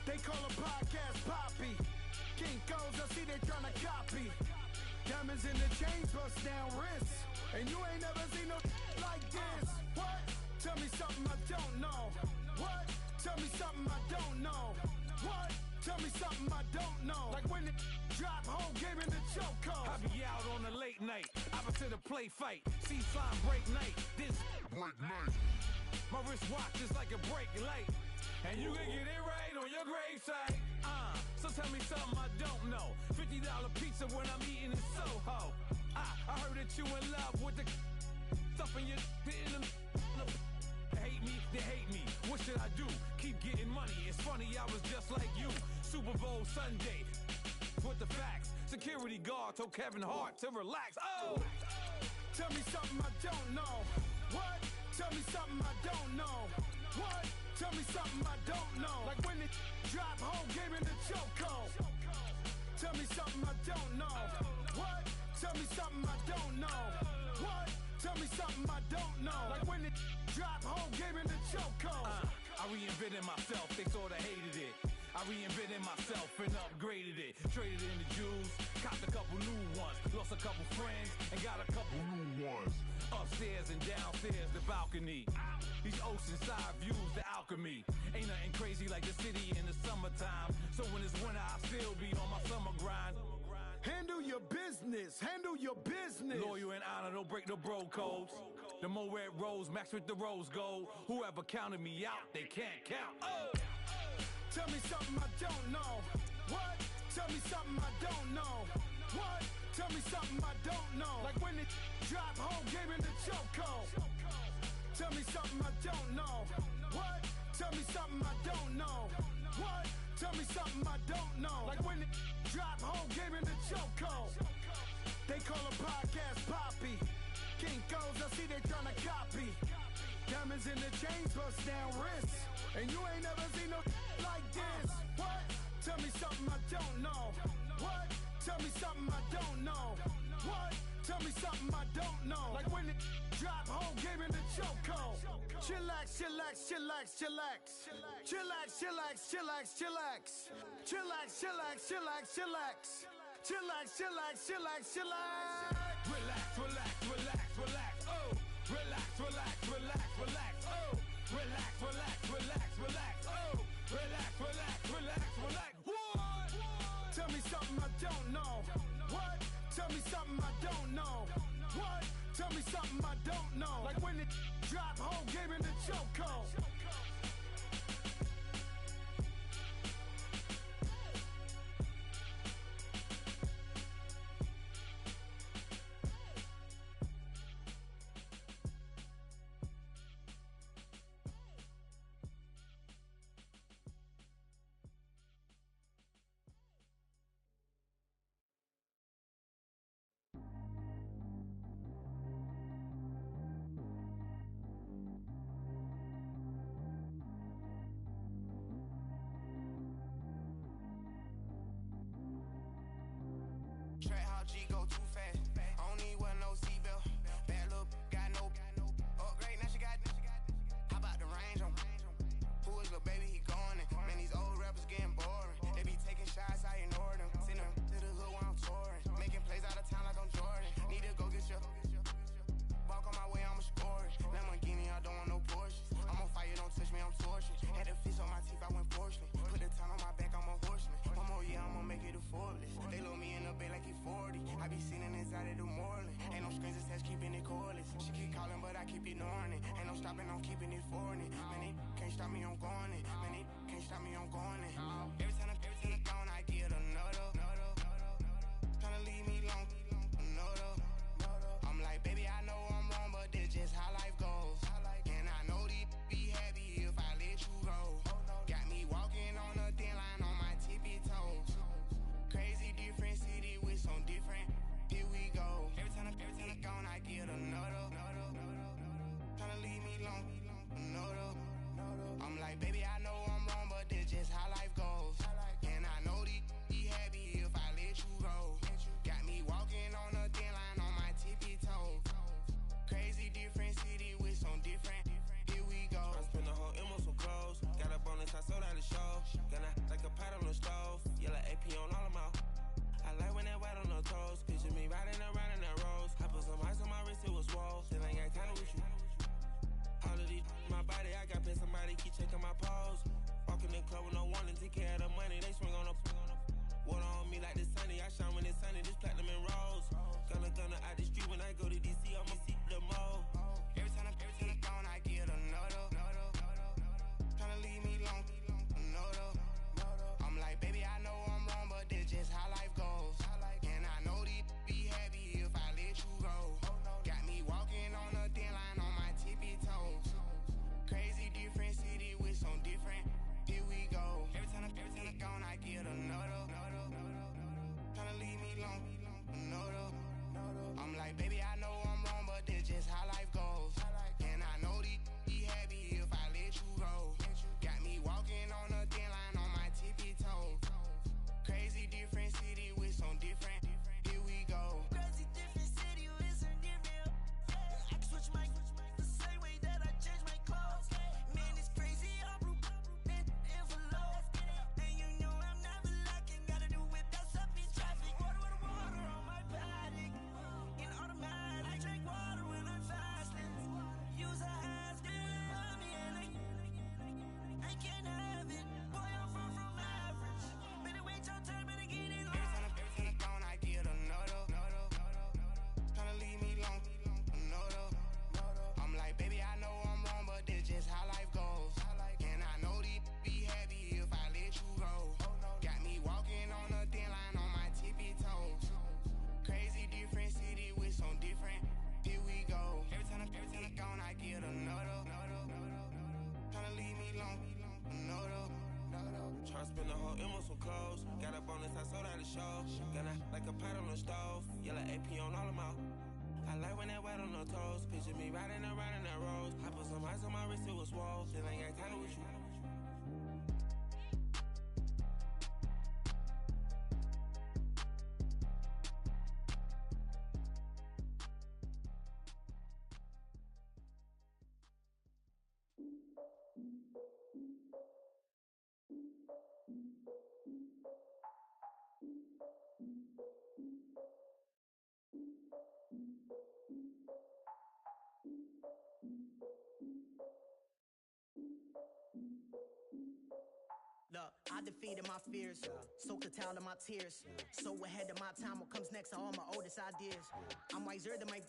They call a podcast Poppy. Kinkos, I see they tryna copy. Diamonds in the chains, bust down wrists. And you ain't never seen no like this. What? Tell me something I don't know. What? Tell me something I don't know. What? Tell me something I don't know. Like when it drop, whole game in the chokehold. I be out on a late night, opposite a play fight. See slime break night, this break night. My wristwatch is like a break light. And you can get it right on your gravesite. So tell me something I don't know. $50 pizza when I'm eating in Soho. I heard that you in love with the stuff in your in the hate me, they hate me. What should I do? Keep getting money. It's funny, I was just like you. Super Bowl Sunday with the facts. Security guard told Kevin Hart to relax. Oh! Tell me something I don't know. What? Tell me something I don't know. What? Tell me something I don't know. Like when it drop, whole game in the chokehold. Tell me something I don't know. What? Tell me something I don't know. What? Tell me something I don't know. Like when it drop, whole game in the chokehold. I reinvented myself, they sorta hated it. I reinvented myself and upgraded it. Traded in the Jews, copped a couple new ones. Lost a couple friends and got a couple new ones. Upstairs and downstairs, the balcony. These oceanside views, the alchemy. Ain't nothing crazy like the city in the summertime. So when it's winter, I still be on my summer grind. Handle your business, handle your business. Loyal and honor, don't break the bro codes. The more red rose, max with the rose gold. Whoever counted me out, they can't count. Oh! Tell me something I don't know. What? Tell me something I don't know. What? Tell me something I don't know. Like when it drop, whole game in the chokehold. Tell me something I don't know. What? Tell me something I don't know. What? Tell me something I don't know. Like when it drop, whole game in the chokehold. They call a podcast Poppy. Kinkos, I see they tryna copy. Diamonds in the chains, bust down wrists. And you ain't never seen no like this. What? Tell me something I don't know. What? Tell me something I don't know. What? Tell me something I don't know. Like when it drop, whole game in the chokehold. Chillax, chillax, chillax, chillax. Chillax, chillax, chillax, chillax. Chillax, chillax, chillax, chillax. Chillax, chillax, chillax, chillax. Relax, relax, relax, relax, oh. Relax, relax, relax, relax, oh. Relax, relax, relax, relax, oh. Relax, relax, relax, relax. What? Tell me something I don't know. What? Tell me something I don't know. What? Tell me something I don't know. Like when it drop, whole game in the chokehold. Track how G go too fast. I don't need wear no seatbelt. Bad little got no upgrade. Now she got. How about the range on? Who is little baby? He going in. Man, these old rappers getting boring. They be taking shots, I ignore them. Send them to the hood while I'm touring. Making plays out of town like I'm Jordan. Need to go get your. Walk on my way, I'ma score it. Lamborghini, I don't want no Porsches. I'm on fire, don't touch me, I'm tortured. Had the fish on my teeth, I went fortunate. Put the town on my back, I'm a horseman. One more year, I'ma make it a Forbes. They load me in the bay like he 40. I be sitting inside of the Moreland. Ain't no strings attached, keeping it cordless. She keep calling, but I keep ignoring it. Ain't no stopping, I'm keeping it foreign. Man, it can't stop me, I'm going it. Man, it can't stop me, I'm going it. Every time I gone, I get another. Tryna leave me long, another. I'm like, baby, I know I'm wrong, but this just how life goes. And I know these be happy if I let you go. Got me walking on a thin line on my tippy toes. Crazy different city with some different. Here we go. Every time I gone, I get another. Tryna leave me long, another. I'm like, baby, I know I'm wrong, but this just how life goes. And I know these be happy if I let you go. Got me walking on a thin line on my tippy toes. Crazy different city with some different. Here we go. I spend the whole M on some clothes. Got a bonus, I sold out the show. Gonna like a pot on the stove. Yellow AP on all of my. I like when that white on the toes. Picture me riding around in that rose. I put some ice on my wrist, it was swole. Still ain't got time with you. All of these my body, I got pissed. Somebody keep checking my pose. Walking in the club with no warning, take care of the money. They swing on the water on me like the sunny. I shine when it's sunny, this platinum and rose. Gonna out the street when I go to DC, I'ma see the mall. Every time I gone, I get another. Tryna leave me long, another. I'm like, baby, I know I'm wrong, but this just how life goes. And I know these be happy if I let you go. Got me walking on a thin line on my tippy toes. Crazy different city with some different. Here we go. Every time I gone, I get another. Tryna leave me long, another. I'm like, baby, I know I'm wrong, but this just how life goes. And I know these be happy if I let you go. Got me walking on a thin line on my tippy toes. Crazy different city with some different. Here we go. Crazy different city with some different. I can switch my the same way that I change my clothes. Man, it's crazy. I'm broke and envelope. And you know I'm never lacking. Gotta do it, that's up in traffic. Water on my paddock. In automatic. I drink water when I'm fasting. Use a ass, on me and I can't have it. Boy, I'm far from average. Better wait your turn, better get it Every time I gone, I get another. Tryna leave me long, another. I'm like, baby, I know I'm wrong, but this just how life goes. And I know these be happy if I let you go. Got me walking on a thin line on my tippy toes. Crazy different city with some different. Here we go. Every time I gone, I get another. Tryna leave me long, another. Tryna spend the whole M on some clothes. Got a bonus, I sold out the show. Gonna like a pot on the stove. Yellow AP on all of my. I like when that white on the no toes. Picture me riding around in that rose. I put some ice on my wrist, it was swole. Still ain't got time with you. Look, I defeated my fears, soaked the towel in my tears. So ahead of my time, what comes next are all my oldest ideas. I'm wiser than my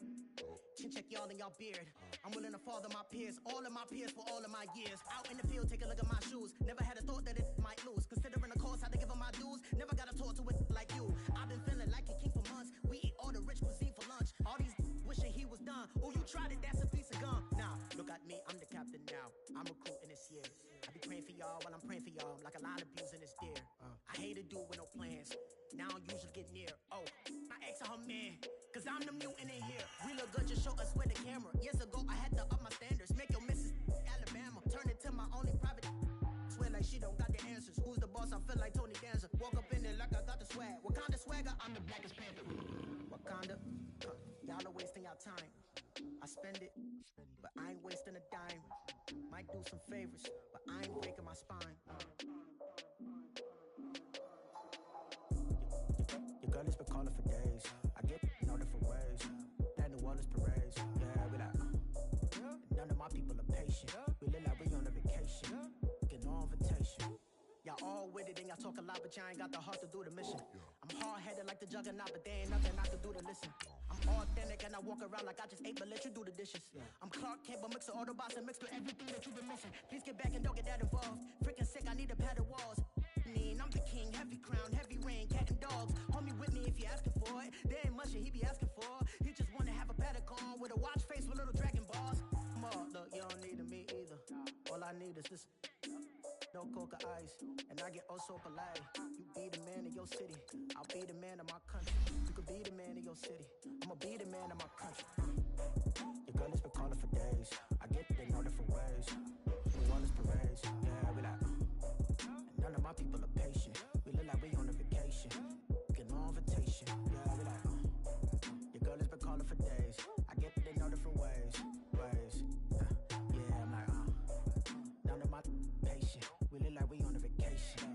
chin check y'all in y'all beard. I'm willing to father my peers, all of my peers for all of my years. Out in the field, take a look at my shoes. Never had a thought that it might lose. Considering the cost, had to give them my dues. Never got a talk to it like you. I've been feeling like a king for months. We eat all the rich cuisine for lunch. All these wishing he was done. Oh, you tried it, that's a piece of gum. Now, look at me, I'm the captain now. I'm recruiting this year. I be praying for y'all while I'm praying for y'all. Like a line of abusing this deer. I hate a dude with no plans. Now I usually get near. Oh, my ex her man. Cause I'm the mutant in here. We look good, just show us where the camera. Years ago, I had to up my standards. Make your missus Alabama. Turn it to my only private. Swear like she don't got the answers. Who's the boss? I feel like Tony Danza. Walk up in there like I got the swag. What kind of swagger? I'm the blackest panther. Wakanda. Y'all are wasting your time. I spend it, but I ain't wasting a dime. Might do some favors, but I ain't breaking my spine. Your girl has been calling for days. I get in all different ways. That New Orleans parades. Yeah, we like, none of my people are patient. We look like we on a vacation. Get no invitation. Y'all all with it and y'all talk a lot, but y'all ain't got the heart to do the mission. I'm hard-headed like the juggernaut, but there ain't nothing I can do to listen. I'm authentic and I walk around like I just ate, but let you do the dishes. I'm Clark Kent, but mix the Autobots and mix with everything that you've been missing. Please get back and don't get that involved. Freaking sick, I need a padded walls. I'm the king, heavy crown, heavy rain, cat and dogs. Homie with me if you asking for it. There ain't much that he be asking for. He just wanna have a paddock on with a watch face with little dragon balls. Look, you don't need me either. All I need is this. No coca ice, and I get oh so polite. You be the man of your city, I'll be the man of my country. You could be the man of your city, I'ma be the man of my country. Your girl has been calling for days. I get it in all different ways. New Orleans parades, yeah, we like. None of my people are patient. We look like we on a vacation. Get no invitation, yeah, we like. Your girl has been calling for days. I get it in all different ways. Yeah, I'm like, none of my patient. We look like we on a vacation.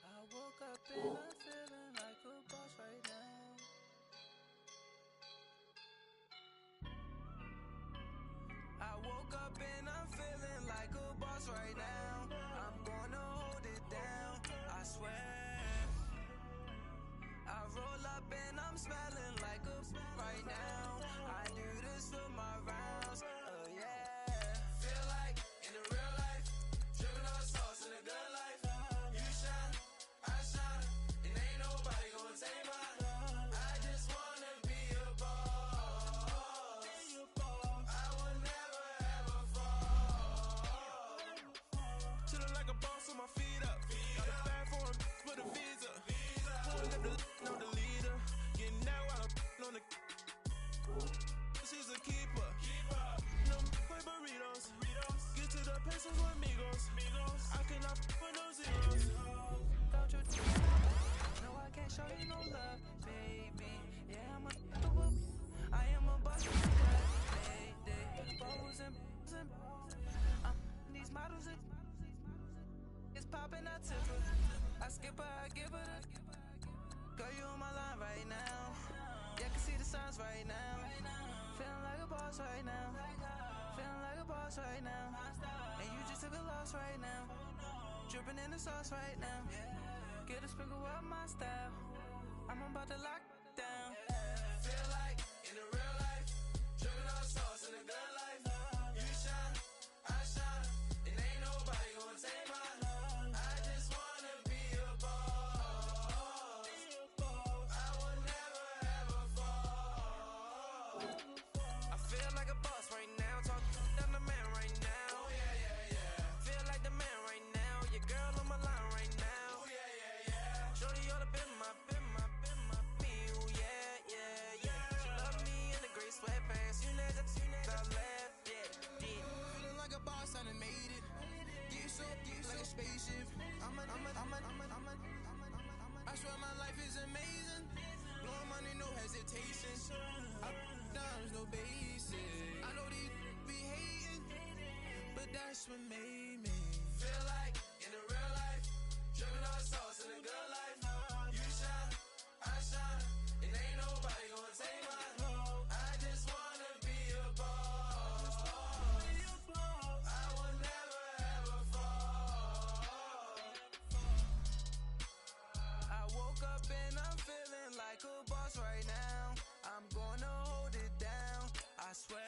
I woke up and I'm feeling like a boss right now. I woke up and I'm feeling like a boss right now. I'm gonna hold it down, I swear. I roll up and I'm smelling like a right now. I do this for my rounds, oh yeah. Feel like in the real life, dripping on sauce in the good life. You shine, I shine, and ain't nobody gonna take mine. I just wanna be a boss. I will never ever fall. Chillin' like a boss with my feet up. Got a bag for him, put a visa. Pulling up the on the leader. Getting that while I'm on the. She's a keeper. No quick burritos. Get to the pesos with amigos. I cannot with no zeros. Don't you no, I can't show you no love, baby. Yeah, I am a boss. They posing. I'm these models. It's popping, I tip her. I skip her, I give her the. Girl, you on my line right now. Yeah, I can see the signs right now. Feeling like a boss right now. Feeling like a boss right now. And dripping in the sauce right now. Get a sprinkle of my style. I'm about to lock down. Feel like in the real life, dripping on sauce in the good life. You shine, I shine, and ain't nobody gonna take mine. I just wanna be a boss. I will never ever fall. I feel like a boss right now. Talking down the man right now. Oh yeah, yeah, yeah. Feel like the man right now. Your girl on my line right now. Oh yeah, yeah, yeah. Shorty ought to been my me. Ooh yeah, yeah, yeah. She love me in the gray sweatpants. You know that I left, yeah. Feeling like a boss, I done made it. Get so like a spaceship. I swear my life is amazing. Blowing money, no hesitation. Up, downs, no basic. I know these be hating, but that's what made me feel like in the real life, dripping on sauce in the good life. You shine, I shine, and ain't nobody gonna take mine. I just wanna be a boss. I will never ever fall. I woke up and I'm feeling like a boss right now. I'm gonna hold it down, I swear.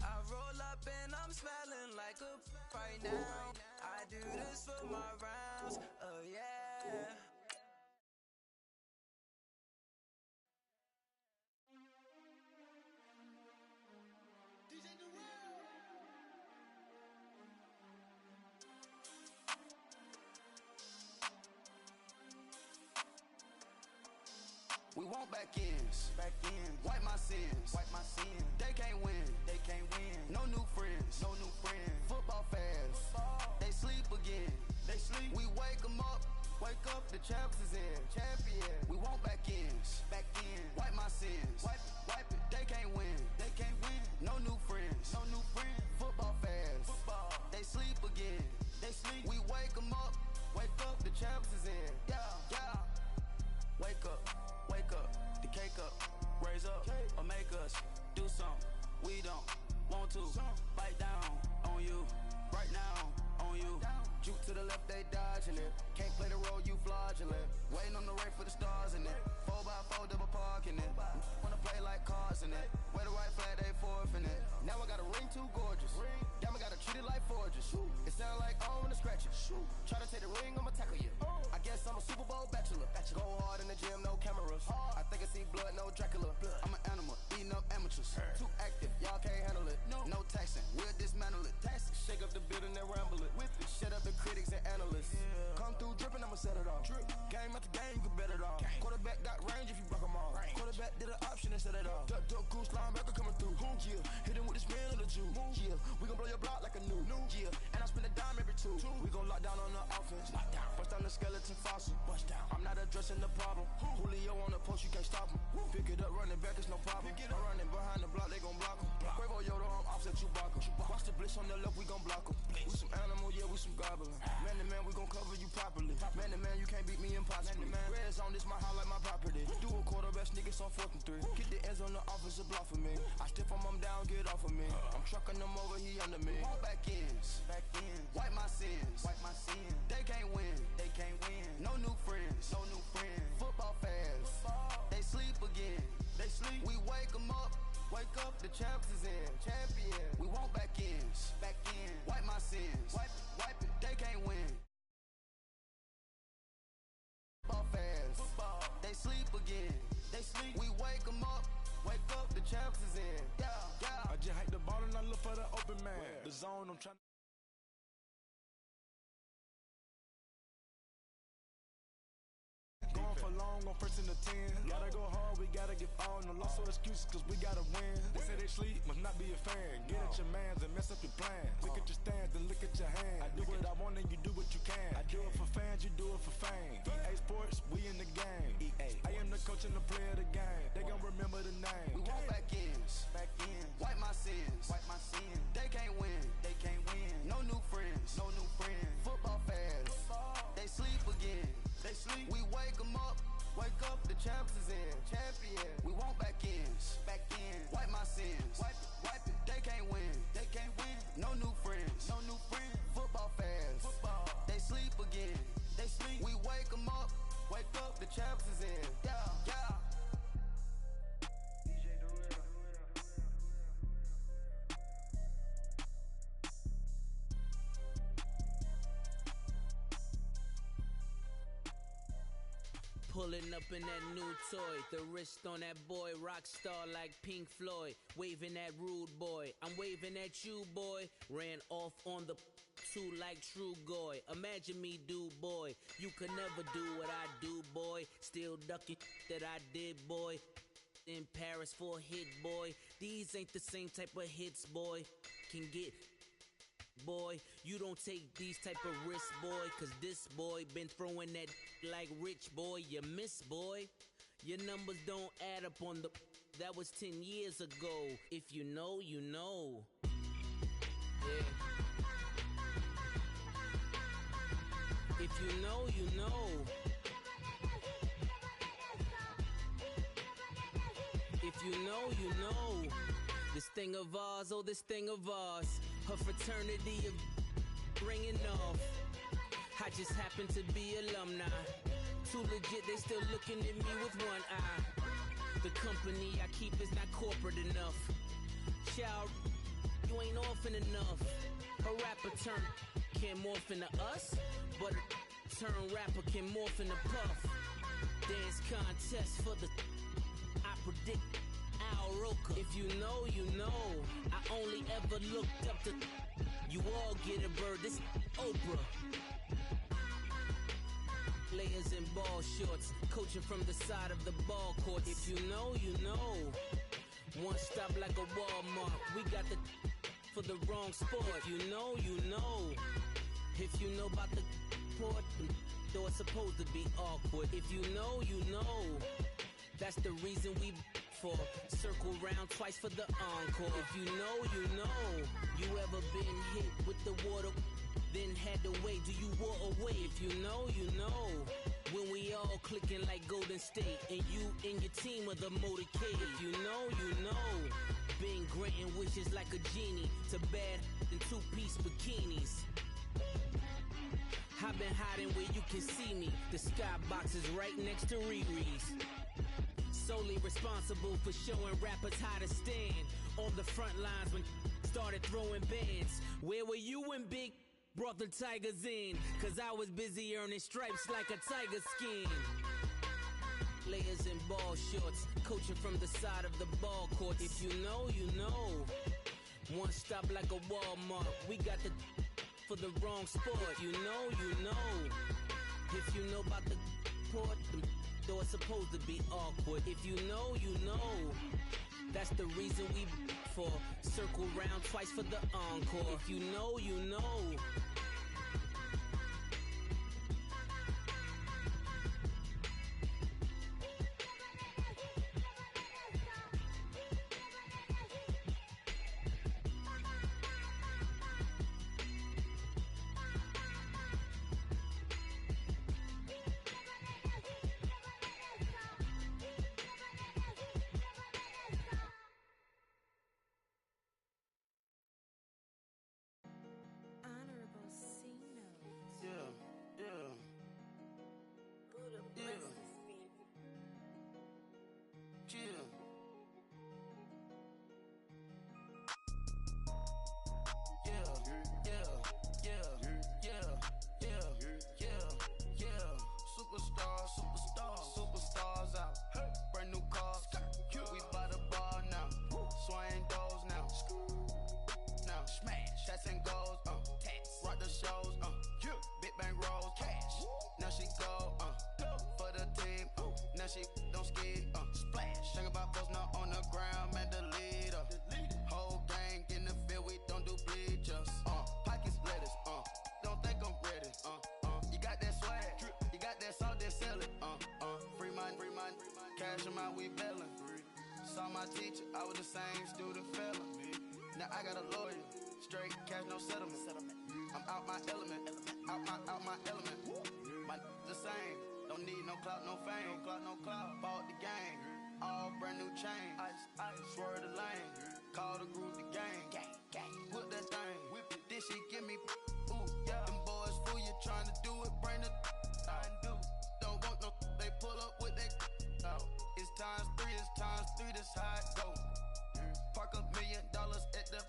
I roll up and I'm smelling like a right now. I do this for my rounds, oh yeah. We want back ends, wipe my sins, They can't win, No new friends, Football fans, they sleep again, We wake 'em up, the champs is in, We want back ends, wipe my sins, wipe it. They can't win, No new friends, Football fans, they sleep again, We wake 'em up, the champs is in, yeah. Wake up, the cake up, raise up, or make us do something we don't want to. Bite down on you, right now on you. Juke to the left, they dodging it. Can't play the role, you fraudulent. Waiting on the race for the stars in it. 4x4 double parking it. Wanna play like cars in it. Where the white flag, they forfeit it. Now I got a ring too gorgeous. Damn, I gotta treat it like forges. It sound like I'm gonna scratch it. Try to take the ring, I'ma tackle you. I guess I'm a Super Bowl bachelor. Go hard in the gym, no cameras. I think I see blood, no Dracula. I'm an animal, eating up amateurs. Too active, y'all can't handle it. No taxing, we'll dismantle it. Shake up the building and ramble it. Whip it, shut up the critics and analysts. Come through dripping, I'ma set it off. Game after game, you can bet it off. Quarterback got range if you block 'em off. Quarterback did an option and set it off. Duck goose linebacker coming through. Yeah, hit him with the spin of the Jew. Yeah, we gon' blow your block like a new. Yeah, and I spend a dime every two. We gon' lock down on the offense. Bust down the skeleton fossil. I'm not addressing the problem. Julio on the post, you can't stop him. Pick it up, running back, it's no problem. I'm running behind the block, they gon' block him. Quavo Yoda, I'm offset Chewbacca. Watch the blitz on the left, we gon' block him. We some animal, yeah, we some goblin. Man to man, we gon' cover you properly. Man to man, you can't beat me impossibly. Red zone, this my house like my property. Do a quarterback sneakers on 4th and 3. Get the ends on the offensive block for me. I stiff him, I'm down, get off of me. I'm trucking them over, he under me. Back ends, wipe my sins, They can't win, No new friends, Football fans, they sleep again, We wake 'em up, the champs is in, We want back ends, wipe my sins, wipe it. They can't win. Football fans, they sleep again, We wake 'em up, the champs is in, yeah. I just hike the ball and I look for the open man. The zone, I'm trying. Going for long on 1st and the 10. Gotta go hard, we gotta give all. No loss or excuses, cause we gotta win. They say they sleep, must not be a fan. Get at your mans and mess up your plans. Look at your stands and look at your hands. I do what I want and you do what you can. I do it for fans, you do it for fame. EA Sports, we in the game. I am the coach and the player of the game. They gon' remember the name. We want back ends, wipe my sins, They can't win, No new friends, Football fans, they sleep again, We wake 'em up, the champs is in, We want back ends, wipe my sins, wipe it. They can't win, No new friends, Football fans. Pulling up in that new toy, the wrist on that boy, rock star like Pink Floyd. Waving at rude boy, I'm waving at you boy. Ran off on the two like True Goy. Imagine me do boy, you could never do what I do boy. Still ducking that I did boy. In Paris for a hit boy. These ain't the same type of hits boy. Can get boy, you don't take these type of risks boy. Cause this boy been throwing that like rich boy. You miss boy. Your numbers don't add up on the. That was 10 years ago. If you know, you know. Yeah. If you know, you know. If you know, you know. This thing of ours, oh this thing of ours. Her fraternity of ringing off. I just happen to be alumni. Too legit, they still looking at me with one eye. The company I keep is not corporate enough. Child, you ain't orphan enough. A rapper turn can morph into us, but a turn rapper can morph into Puff. Dance contest for the I predict Al Roker. If you know, you know. I only ever looked up to. You all get a bird. This Oprah. Layers in ball shorts, coaching from the side of the ball court. If you know, you know. One stop like a Walmart. We got the for the wrong sport. If you know, you know. If you know about the port, though it's supposed to be awkward. If you know, you know. That's the reason we for circle round twice for the encore. If you know, you know. You ever been hit with the water, then had to wait? Do you walk away? If you know, you know. When we all clicking like Golden State, and you and your team are the motorcade. If you know, you know. Been granting wishes like a genie to bad in two-piece bikinis. I've been hiding where you can see me. The skybox is right next to Riri's. Solely responsible for showing rappers how to stand on the front lines when started throwing bands. Where were you when Big brought the Tigers in? Cause I was busy earning stripes like a tiger skin. Layers in ball shorts, coaching from the side of the ball court. If you know, you know. One stop like a Walmart. We got the for the wrong sport. You know, you know. If you know about the port, though it's supposed to be awkward. If you know, you know. That's the reason we for circle round twice for the encore. If you know, you know. Superstars out, brand new cars. We by the bar now, swaying doors now. Now smash, tats and goals, rock the shows, big bang rolls, cash. Now she go, for the team, now she don't ski, splash. Think about post now on the ground, man, the leader. Whole gang in the field, we don't do bleachers. Pockets lettuce, don't think I'm ready. You got that swag, you got that salt, then sell it. Free mind, cash them out, we bellin'. Saw my teacher, I was the same student fella. Now I got a lawyer, straight cash, no settlement. I'm out my element, out my element. My the same, don't need no clout, no fame. No clout, bought the game, all brand new chain. Ice, swerve the lane, call the group the gang. Whip that thing, whip it, then she give me, ooh, yeah. Them boys fool you tryna do it, bring the I do. Don't want no, they pull up with that. It's times three, this how it go. Park $1 million at the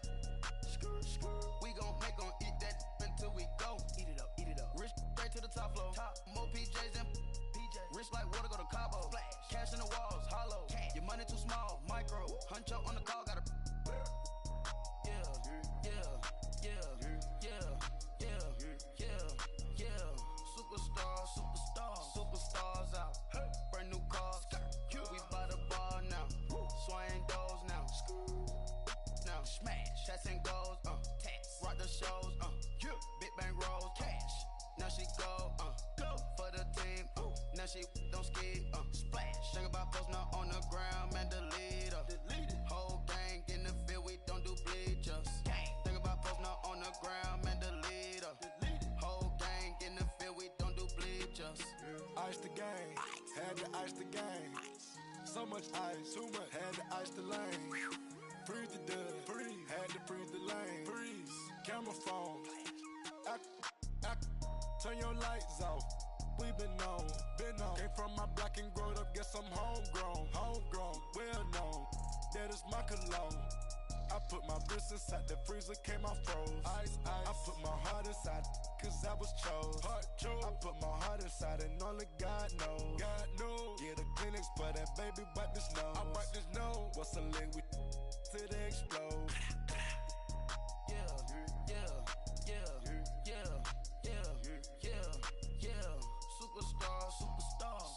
we gon' eat that until we go. Eat it up. Rich straight to the top floor. More PJs and PJ. Rich like water, go to Cabo. Cash in the walls, hollow. Your money too small, micro. Huncho on the call, gotta. Superstars out. Brand new cars. We by the bar now. Swaying doors now. Now smash. Shots and goals. Rock the shows. Big bang rolls. Cash. Now she go. For the team. Now she don't ski. Splash. Think about posting up on the ground, man. Delete her. Whole gang in the field. We don't do bleachers. Think about posting up on the ground, man. Delete her. Whole gang in the field. We don't do bleachers. Ice the game, had to ice the game. So much ice, too much, had to ice the lane. Freeze the dust, freeze, had to freeze the lane. Freeze, camera phone. Turn your lights off. We been on. Came from my block and growed up, guess I'm homegrown, well known. That is my cologne. I put my wrist inside the freezer, came out froze. Ice. I put my heart inside, cause I was chose. I put my heart inside and only God knows. Yeah, the clinics for that baby, wipe this nose. What's a lick with till they explode?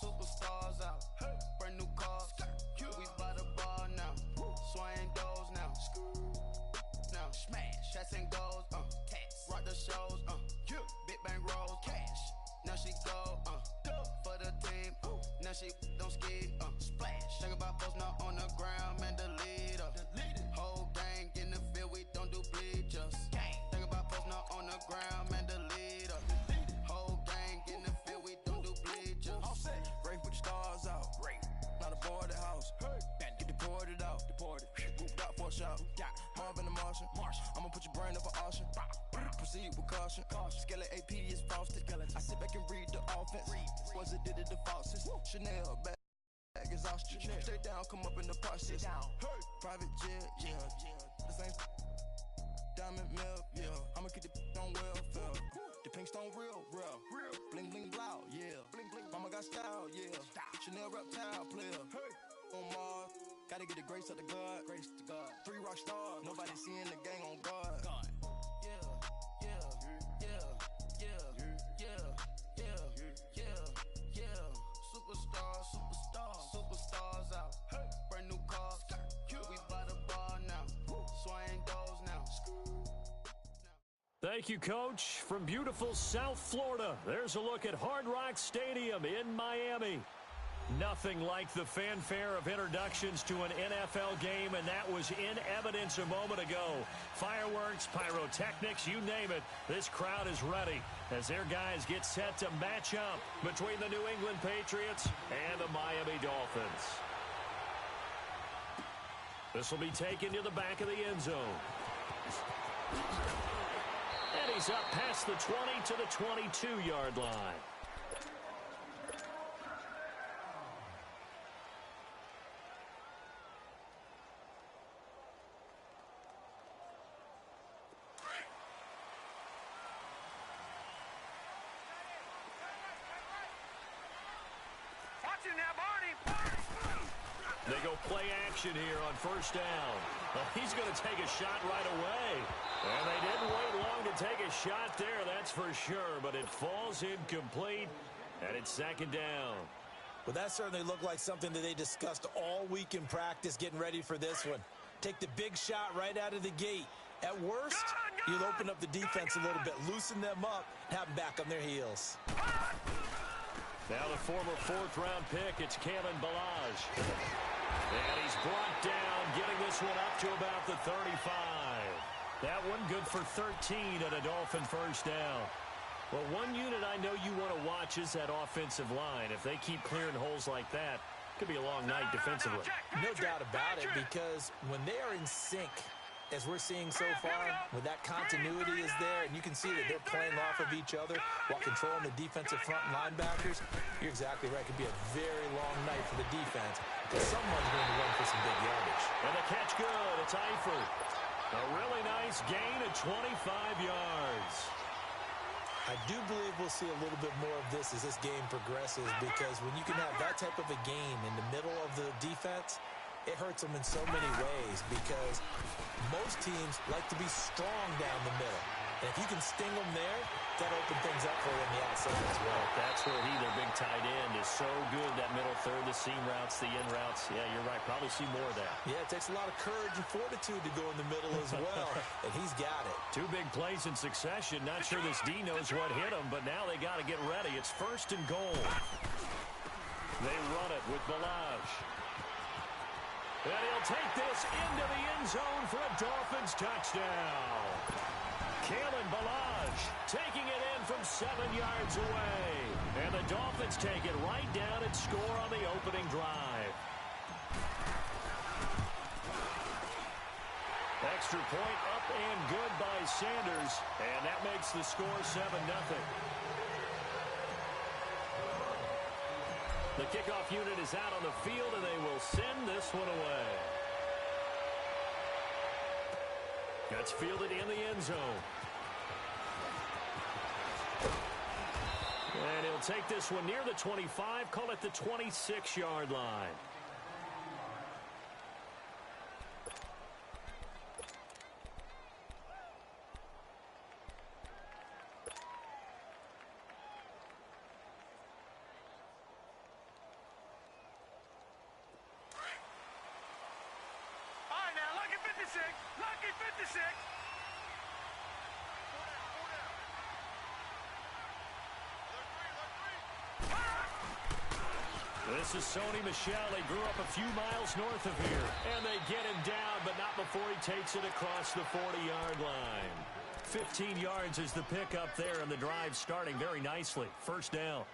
Superstars out. Brand new cars. We by the bar now. Swaying doors now. Now smash. Shots and goals. Rock the shows. Big bang rolls. Cash. Now she go. For the team. Now she don't ski. Splash. Think about posting up on the ground, man. Delete her. Whole gang in the field. We don't do bleachers. Think about posting up on the ground, man. Delete her. Whole gang in the field. We don't do bleachers. Rain put the stars out. Not aboard the house. Get deported out. Moved out for a shot. Marvin the Martian. I'ma put your brain up for auction. Proceed with caution. Skeleton AP is frosted. I sit back and read the offense. Was it did it the falsest? Chanel bag exhaustion. Stay down, come up in the process. Private jet, yeah. The same diamond milk, yeah. I'ma keep the on welfare. The pink stone real. Bling bling blow, yeah. Mama got style, yeah. Chanel reptile player. On Mars, gotta get the grace of the God. 3 rock stars, nobody seeing the gang on guard. Superstars out. Brand new cars. We by the bar now. Swaying doors now. Thank you, Coach. From beautiful South Florida, there's a look at Hard Rock Stadium in Miami. Nothing like the fanfare of introductions to an NFL game, and that was in evidence a moment ago. Fireworks, pyrotechnics, you name it. This crowd is ready as their guys get set to match up between the New England Patriots and the Miami Dolphins. This will be taken to the back of the end zone. And he's up past the 20 to the 22-yard line. They go play action here on first down. Well, he's going to take a shot right away. And they didn't wait long to take a shot there, that's for sure. But it falls incomplete, and it's second down. Well, that certainly looked like something that they discussed all week in practice, getting ready for this one. Take the big shot right out of the gate. At worst, you'll open up the defense a little bit, loosen them up, have them back on their heels. Now the former fourth-round pick, it's Kalen Ballage. And he's brought down, getting this one up to about the 35. That one good for 13 at a Dolphin first down. Well, one unit I know you want to watch is that offensive line. If they keep clearing holes like that, it could be a long night defensively. No doubt about it, because when they are in sync, as we're seeing so far, when that continuity is there, and you can see that they're playing off of each other while controlling the defensive front and linebackers, you're exactly right. It could be a very long night for the defense because someone's going to run for some big yardage. And the catch good. It's Eifert. A really nice gain of 25 yards. I do believe we'll see a little bit more of this as this game progresses, because when you can have that type of a game in the middle of the defense, it hurts them in so many ways, because most teams like to be strong down the middle. And if you can sting them there, that opens things up for you on the outside as well. That's where their big tight end, is so good, that middle third, the seam routes, the in routes. Yeah, you're right. Probably see more of that. Yeah, it takes a lot of courage and fortitude to go in the middle as well, and he's got it. 2 big plays in succession. Not sure this D knows what hit him, but now they got to get ready. It's 1st and goal. They run it with Balaj. And he'll take this into the end zone for a Dolphins touchdown. Kalen Balaj taking it in from 7 yards away. And the Dolphins take it right down and score on the opening drive. Extra point up and good by Sanders. And that makes the score 7-0. The kickoff unit is out on the field, and they will send this one away. That's fielded in the end zone. And he'll take this one near the 25, call it the 26-yard line. Lucky 56. This is Sony Michel. He grew up a few miles north of here. And they get him down, but not before he takes it across the 40-yard line. 15 yards is the pickup there, and the drive starting very nicely. 1st down.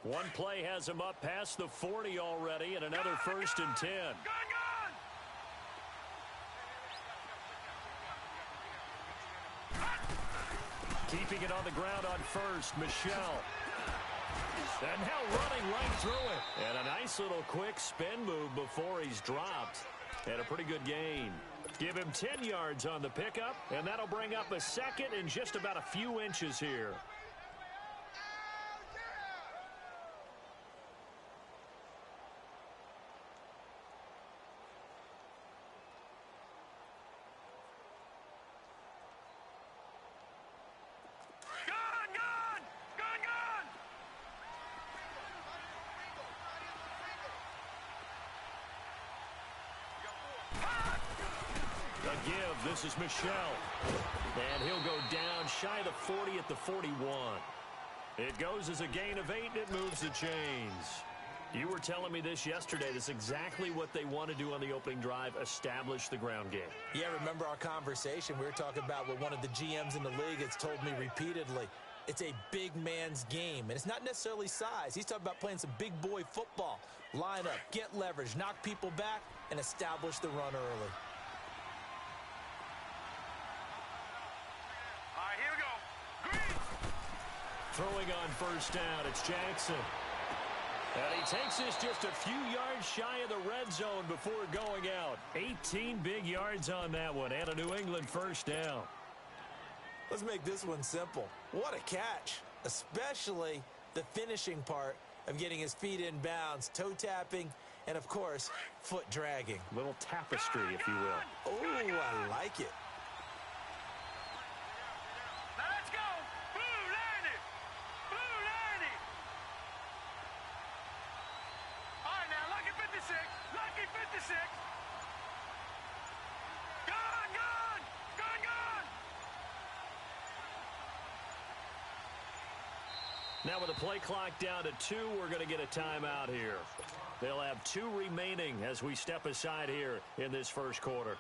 One play has him up past the 40 already, and another 1st and 10. Keeping it on the ground on 1st, Michel. And now running right through it. And a nice little quick spin move before he's dropped. And a pretty good gain. Give him 10 yards on the pickup, and that'll bring up a 2nd and just about a few inches here. Give. This is Michel. And he'll go down shy of the 40 at the 41. It goes as a gain of 8, and it moves the chains. You were telling me this yesterday. This is exactly what they want to do on the opening drive, establish the ground game. Yeah, remember our conversation? We were talking about what one of the GMs in the league has told me repeatedly. It's a big man's game, and it's not necessarily size. He's talking about playing some big boy football. Line up, get leverage, knock people back, and establish the run early. Throwing on 1st down, it's Jackson. And he takes this just a few yards shy of the red zone before going out. 18 big yards on that one, and a New England 1st down. Let's make this one simple. What a catch, especially the finishing part of getting his feet in bounds, toe tapping, and, of course, foot dragging. Little tapestry, if you will. Oh, I like it. Now with the play clock down to 2, we're going to get a timeout here. They'll have 2 remaining as we step aside here in this 1st quarter.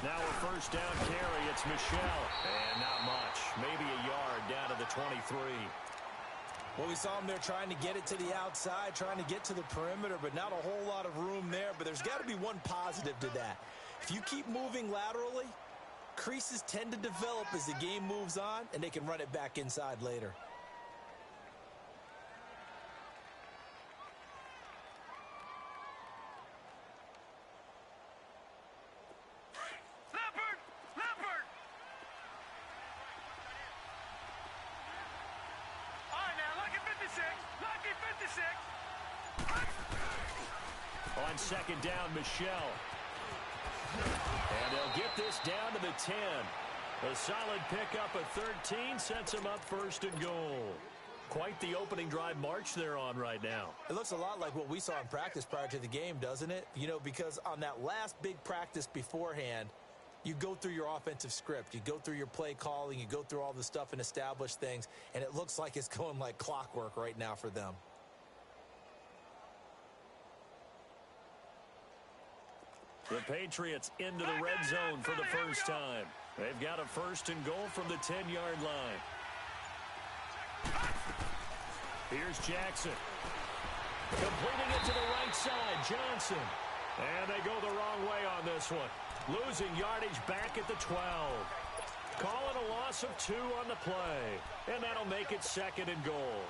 Now a first down carry. It's Michelle. And not much. Maybe a yard down to the 23. Well, we saw him there trying to get it to the outside, trying to get to the perimeter, but not a whole lot of room there. But there's got to be one positive to that. If you keep moving laterally, creases tend to develop as the game moves on, and they can run it back inside later. On second down, Michelle. And they'll get this down to the 10. A solid pickup of 13 sets them up first and goal. Quite the opening drive march they're on right now. It looks a lot like what we saw in practice prior to the game, doesn't it? You know, because on that last big practice beforehand, you go through your offensive script. You go through your play calling. You go through all the stuff and establish things. And it looks like it's going like clockwork right now for them. The Patriots into the red zone for the first time. They've got a first and goal from the 10-yard line. Here's Jackson. Completing it to the right side, Johnson. And they go the wrong way on this one. Losing yardage back at the 12. Call it a loss of 2 on the play. And that'll make it second and goal.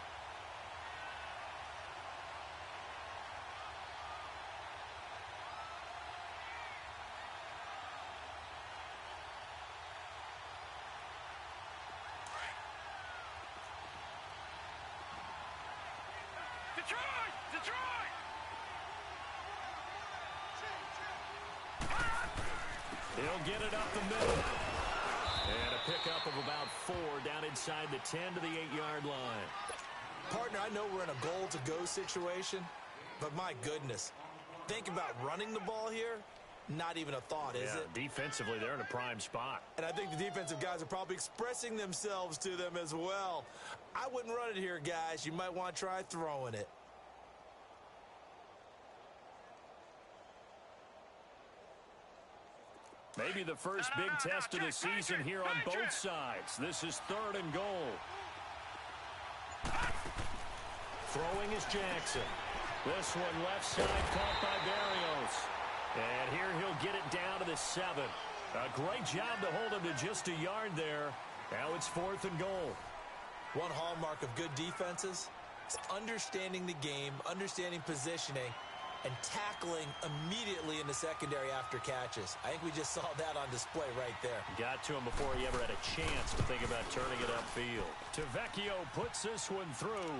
He'll get it up the middle. And a pickup of about 4 down inside the 10 to the 8-yard line. Partner, I know we're in a goal-to-go situation, but my goodness. Think about running the ball here. Not even a thought, is it? Defensively, they're in a prime spot. And I think the defensive guys are probably expressing themselves to them as well. I wouldn't run it here, guys. You might want to try throwing it. Maybe the first big test of the season here on both sides. This is third and goal. Throwing is Jackson. This one left side caught by Barrios. And here he'll get it down to the 7. A great job to hold him to just a yard there. Now it's fourth and goal. One hallmark of good defenses is understanding the game, understanding positioning, and tackling immediately in the secondary after catches. I think we just saw that on display right there. Got to him before he ever had a chance to think about turning it upfield. Tavecchio puts this one through,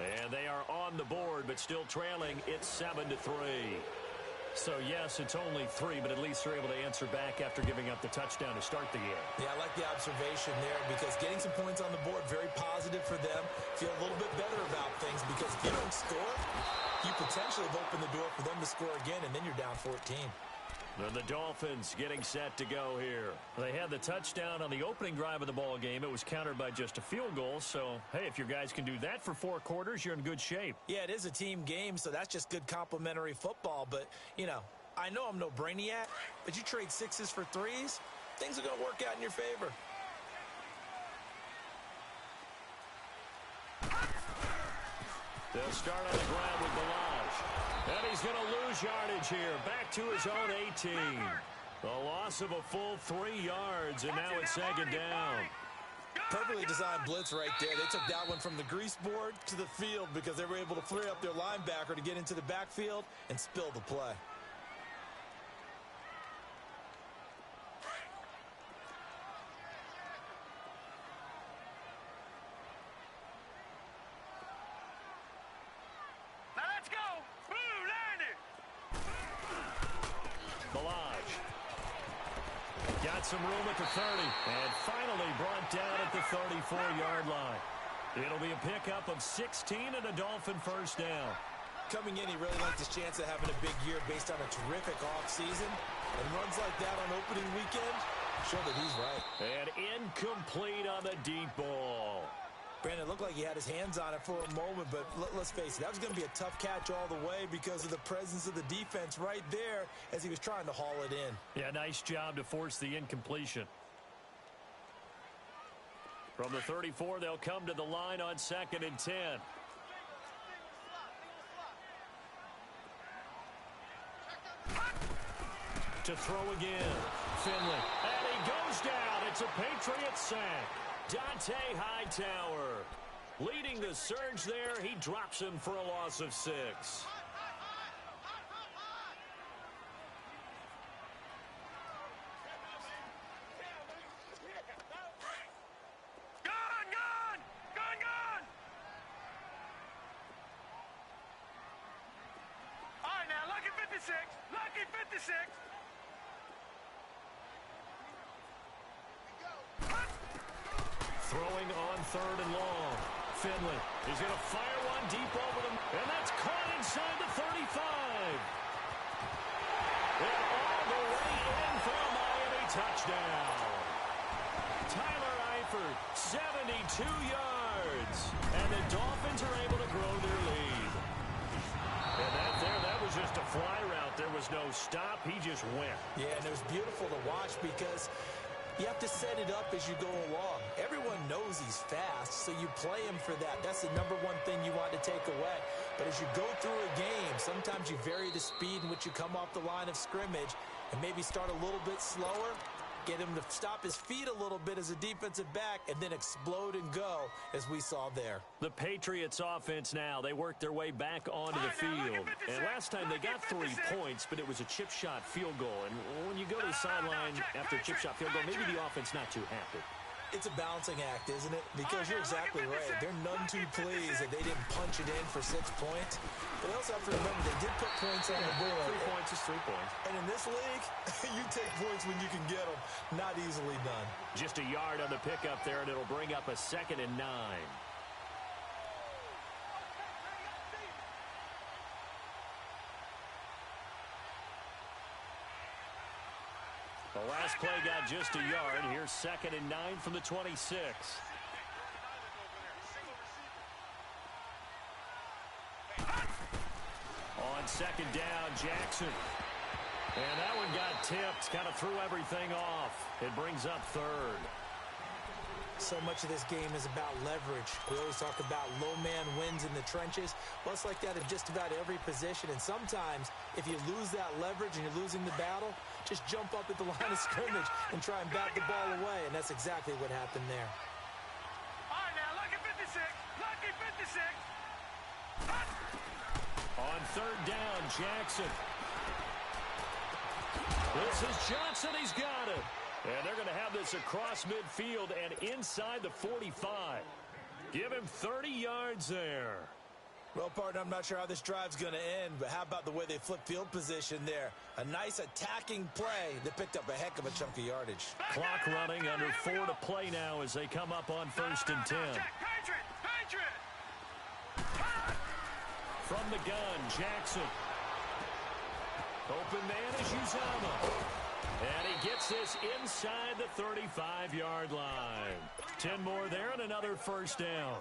and they are on the board, but still trailing. It's 7-3. So, yes, it's only 3, but at least they're able to answer back after giving up the touchdown to start the game. Yeah, I like the observation there because getting some points on the board, very positive for them. Feel a little bit better about things because if you don't score, you potentially have opened the door for them to score again, and then you're down 14. And the Dolphins getting set to go here. They had the touchdown on the opening drive of the ball game. It was countered by just a field goal. So, hey, if your guys can do that for 4 quarters, you're in good shape. Yeah, it is a team game, so that's just good complimentary football. But, you know, I know I'm no brainiac, but you trade 6s for 3s, things are going to work out in your favor. They'll start on the ground with Balaj. And he's going to lose yardage here. Back to his own 18. A loss of a full 3 yards, and now it's second down. Perfectly designed blitz right there. They took that one from the grease board to the field because they were able to flare up their linebacker to get into the backfield and spill the play. Some room at the 30, and finally brought down at the 34-yard line. It'll be a pickup of 16 and a Dolphin first down. Coming in, he really liked his chance of having a big year based on a terrific offseason. And runs like that on opening weekend show that he's right. And incomplete on the deep ball. Brandon, it looked like he had his hands on it for a moment, but let's face it, that was going to be a tough catch all the way because of the presence of the defense right there as he was trying to haul it in. Yeah, nice job to force the incompletion. From the 34, they'll come to the line on 2nd and 10. To throw again. Finley. And he goes down. It's a Patriot sack. Dante Hightower leading the surge there. He drops him for a loss of 6. All right, now, lucky 56. Lucky 56. Throwing on 3rd and long. Finley is going to fire one deep over them, and that's caught inside the 35. And all the way in for a Miami touchdown. Tyler Eifert, 72 yards. And the Dolphins are able to grow their lead. And that was just a fly route. There was no stop. He just went. Yeah, and it was beautiful to watch because you have to set it up as you go along. Everyone knows he's fast, so you play him for that. That's the number one thing you want to take away. But as you go through a game, sometimes you vary the speed in which you come off the line of scrimmage and maybe start a little bit slower, get him to stop his feet a little bit as a defensive back, and then explode and go, as we saw there. The Patriots offense now, they worked their way back onto the field. And last time they got 3 points, but it was a chip shot field goal. And when you go to the sideline after a chip shot field goal, maybe the offense not too happy. It's a balancing act, isn't it? Because you're exactly right. They're none too pleased that they didn't punch it in for 6 points. But they also have to remember they did put points on the board. 3 points is 3 points. And in this league, you take points when you can get them. Not easily done. Just a yard on the pickup there, and it'll bring up a 2nd and 9. The last play got just a yard. Here's 2nd and 9 from the 26. On 2nd down, Jackson. And that one got tipped. Kind of threw everything off. It brings up 3rd. So much of this game is about leverage. We always talk about low man wins in the trenches. Well, it's like that in just about every position. And sometimes, if you lose that leverage and you're losing the battle, just jump up at the line of scrimmage and try and bat the ball away. And that's exactly what happened there. All right, now, lucky 56. Lucky 56. On 3rd down, Jackson. This is Johnson. He's got it. And they're going to have this across midfield and inside the 45. Give him 30 yards there. Well, partner, I'm not sure how this drive's going to end, but how about the way they flip field position there? A nice attacking play that picked up a heck of a chunk of yardage. Clock running, under 4 to play now as they come up on 1st and 10. From the gun, Jackson. Open man is Uzama. And he gets this inside the 35-yard line. 10 more there and another 1st down.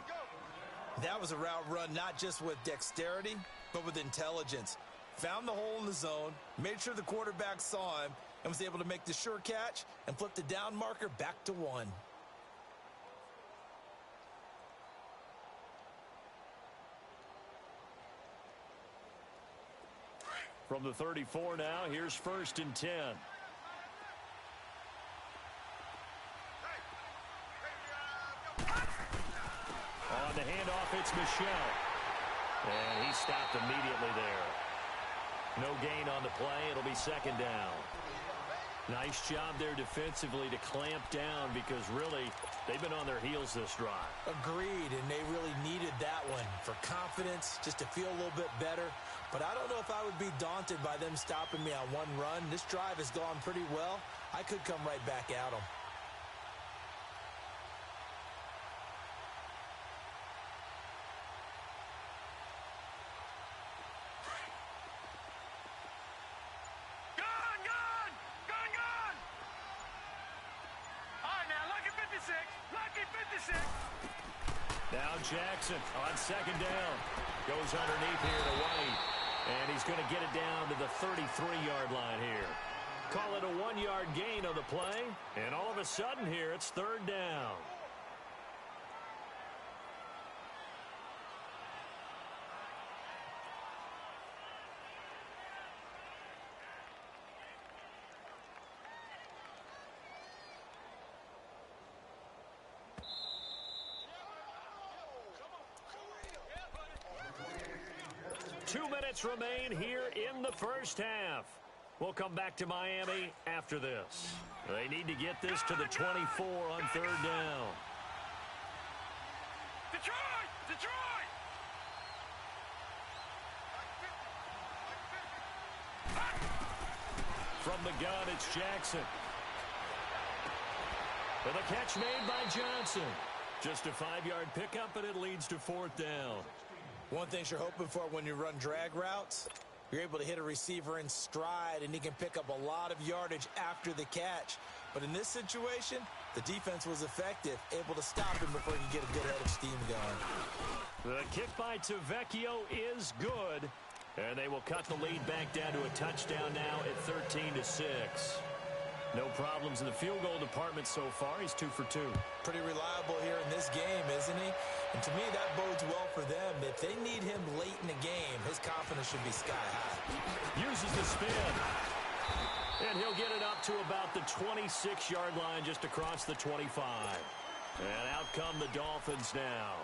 That was a route run not just with dexterity, but with intelligence. Found the hole in the zone, made sure the quarterback saw him, and was able to make the sure catch and flip the down marker back to 1. From the 34 now, here's 1st and 10. On the handoff, it's Michelle. And he stopped immediately there. No gain on the play. It'll be 2nd down. Nice job there defensively to clamp down because really they've been on their heels this drive. Agreed, and they really needed that one for confidence, just to feel a little bit better. But I don't know if I would be daunted by them stopping me on one run. This drive has gone pretty well. I could come right back at them. Now Jackson on second down. Goes underneath here to White. And he's going to get it down to the 33-yard line here. Call it a 1-yard gain on the play. And all of a sudden here, it's third down. Remain here in the first half. We'll come back to Miami after this. They need to get this to the 24 on third down. Detroit! Detroit! From the gun, it's Jackson. And the catch made by Johnson. Just a 5-yard pickup, and it leads to fourth down. One thing you're hoping for when you run drag routes, you're able to hit a receiver in stride, and he can pick up a lot of yardage after the catch. But in this situation, the defense was effective, able to stop him before he could get a good head of steam going. The kick by Tavecchio is good, and they will cut the lead back down to a touchdown now at 13-6. No problems in the field goal department so far. He's 2 for 2. Pretty reliable here in this game, isn't he? And to me, that bodes well for them. If they need him late in the game, his confidence should be sky high. Uses the spin. And he'll get it up to about the 26-yard line, just across the 25. And out come the Dolphins now.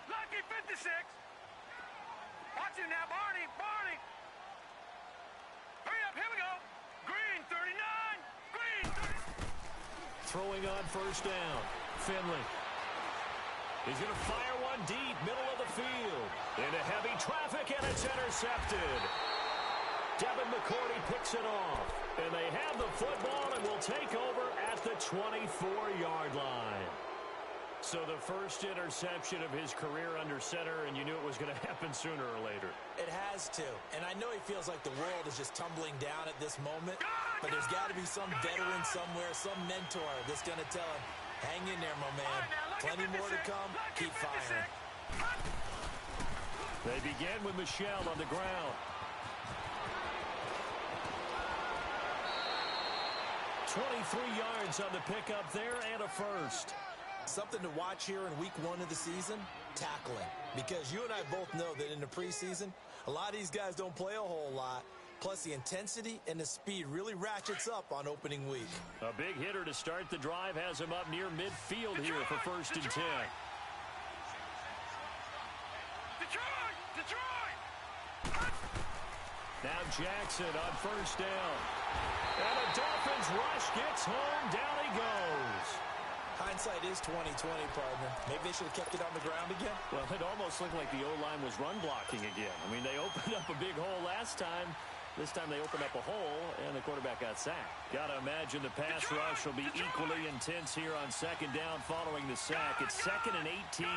Lucky 56. Watch him now, Barney. Barney. Hurry up, here we go. Green 39. Green 30. Throwing on first down. Finley. He's going to fire one deep, middle of the field. Into heavy traffic, and it's intercepted. Devin McCourty picks it off. And they have the football and will take over at the 24-yard line. So the first interception of his career under center, and you knew it was going to happen sooner or later. It has to. And I know he feels like the world is just tumbling down at this moment, but there's got to be some veteran somewhere, some mentor that's going to tell him, hang in there, my man. Plenty more to come. Keep firing. They begin with Michel on the ground. 23 yards on the pickup there and a first. Something to watch here in week 1 of the season, tackling. Because you and I both know that in the preseason, a lot of these guys don't play a whole lot. Plus, the intensity and the speed really ratchets up on opening week. A big hitter to start the drive has him up near midfield here for first and 10. Detroit! Now Jackson on first down. And the Dolphins rush gets home. Down he goes. Hindsight is 20/20, partner. Maybe they should have kept it on the ground again. Well, it almost looked like the O-line was run blocking again. I mean, they opened up a big hole last time. This time they opened up a hole, and the quarterback got sacked. Got to imagine the pass rush will be equally intense here on second down following the sack. It's 2nd and 18.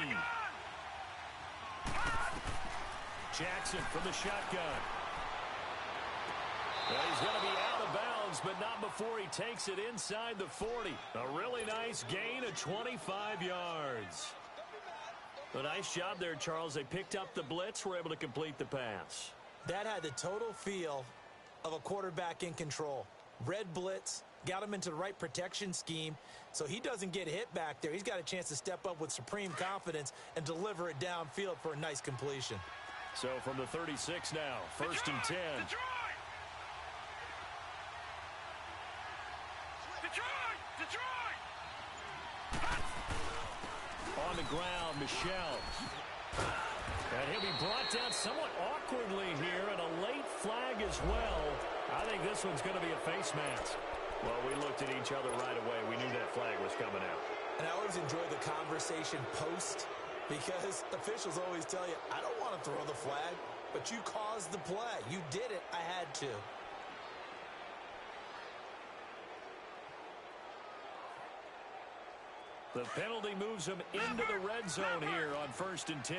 Jackson from the shotgun. Well, he's going to be out of bounds, but not before he takes it inside the 40. A really nice gain of 25 yards. A nice job there, Charles. They picked up the blitz, were able to complete the pass. That had the total feel of a quarterback in control. Red blitz, got him into the right protection scheme, so he doesn't get hit back there. He's got a chance to step up with supreme confidence and deliver it downfield for a nice completion. So from the 36 now, 1st and 10. On the ground, Michel. And he'll be brought down somewhat awkwardly here, and a late flag as well. I think this one's going to be a face mask. Well, we looked at each other right away. We knew that flag was coming out. And I always enjoy the conversation post, because officials always tell you, I don't want to throw the flag, but you caused the play. You did it. I had to. The penalty moves them into the red zone here on 1st and 10.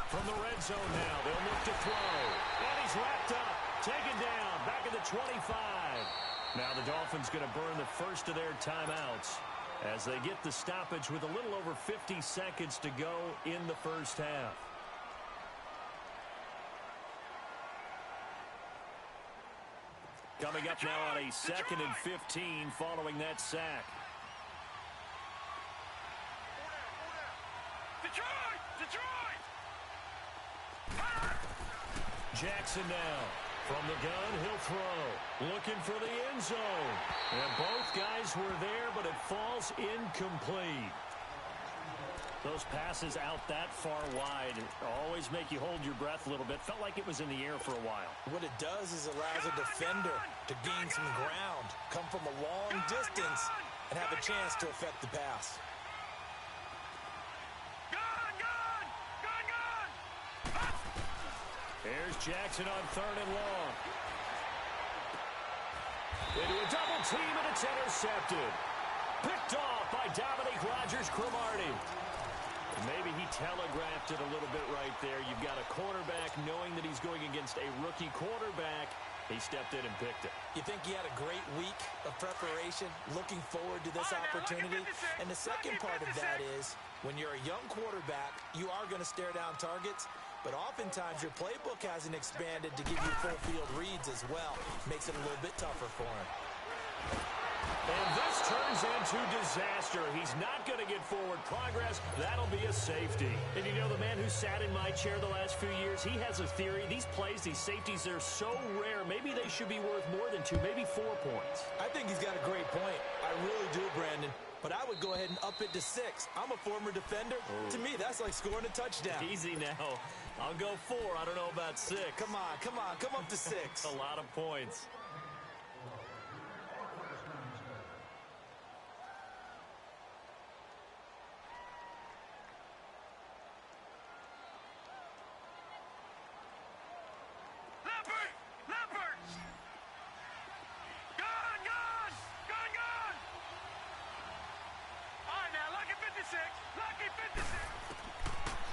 From the red zone now, they'll look to throw. And he's wrapped up, taken down, back at the 25. Now the Dolphins going to burn the first of their timeouts as they get the stoppage with a little over 50 seconds to go in the first half. Coming up now on a 2nd and 15 following that sack. Detroit! Jackson now. From the gun, he'll throw. Looking for the end zone. And both guys were there, but it falls incomplete. Those passes out that far wide always make you hold your breath a little bit. Felt like it was in the air for a while. What it does is allows a defender to gain some ground, come from a long distance, and have a chance to affect the pass. Here's Jackson on 3rd and long. Into a double team, and it's intercepted. Picked off by Dominique Rodgers-Cromartie. Maybe he telegraphed it a little bit right there. You've got a quarterback knowing that he's going against a rookie quarterback. He stepped in and picked it. You think he had a great week of preparation, looking forward to this opportunity? And the second part of that is, when you're a young quarterback, you are going to stare down targets, but oftentimes your playbook hasn't expanded to give you full field reads as well. Makes it a little bit tougher for him. And this turns into disaster. He's not going to get forward progress. That'll be a safety. And you know, the man who sat in my chair the last few years, he has a theory. These plays, these safeties, they're so rare. Maybe they should be worth more than 2, maybe 4 points. I think he's got a great point. I really do, Brandon. But I would go ahead and up it to 6. I'm a former defender. Oh. To me, that's like scoring a touchdown. Easy now. I'll go 4. I don't know about 6. Come on. Come up to 6. A lot of points.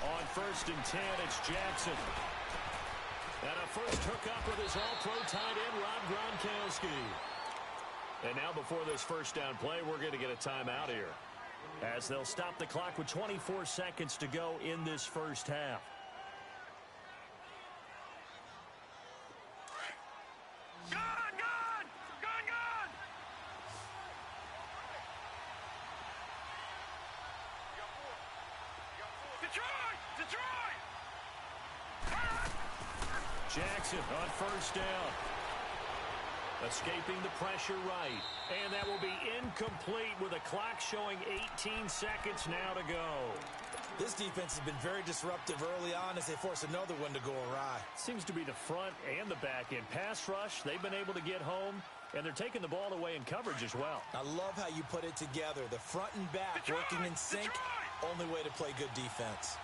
On 1st and 10, it's Jackson. And a first hookup with his all-pro tight end, Rob Gronkowski. And now before this first down play, we're going to get a timeout here, as they'll stop the clock with 24 seconds to go in this first half. Jackson on first down. Escaping the pressure right. And that will be incomplete with a clock showing 18 seconds now to go. This defense has been very disruptive early on as they force another one to go awry. Seems to be the front and the back end. Pass rush, they've been able to get home, and they're taking the ball away in coverage as well. I love how you put it together. The front and back working in sync. Only way to play good defense.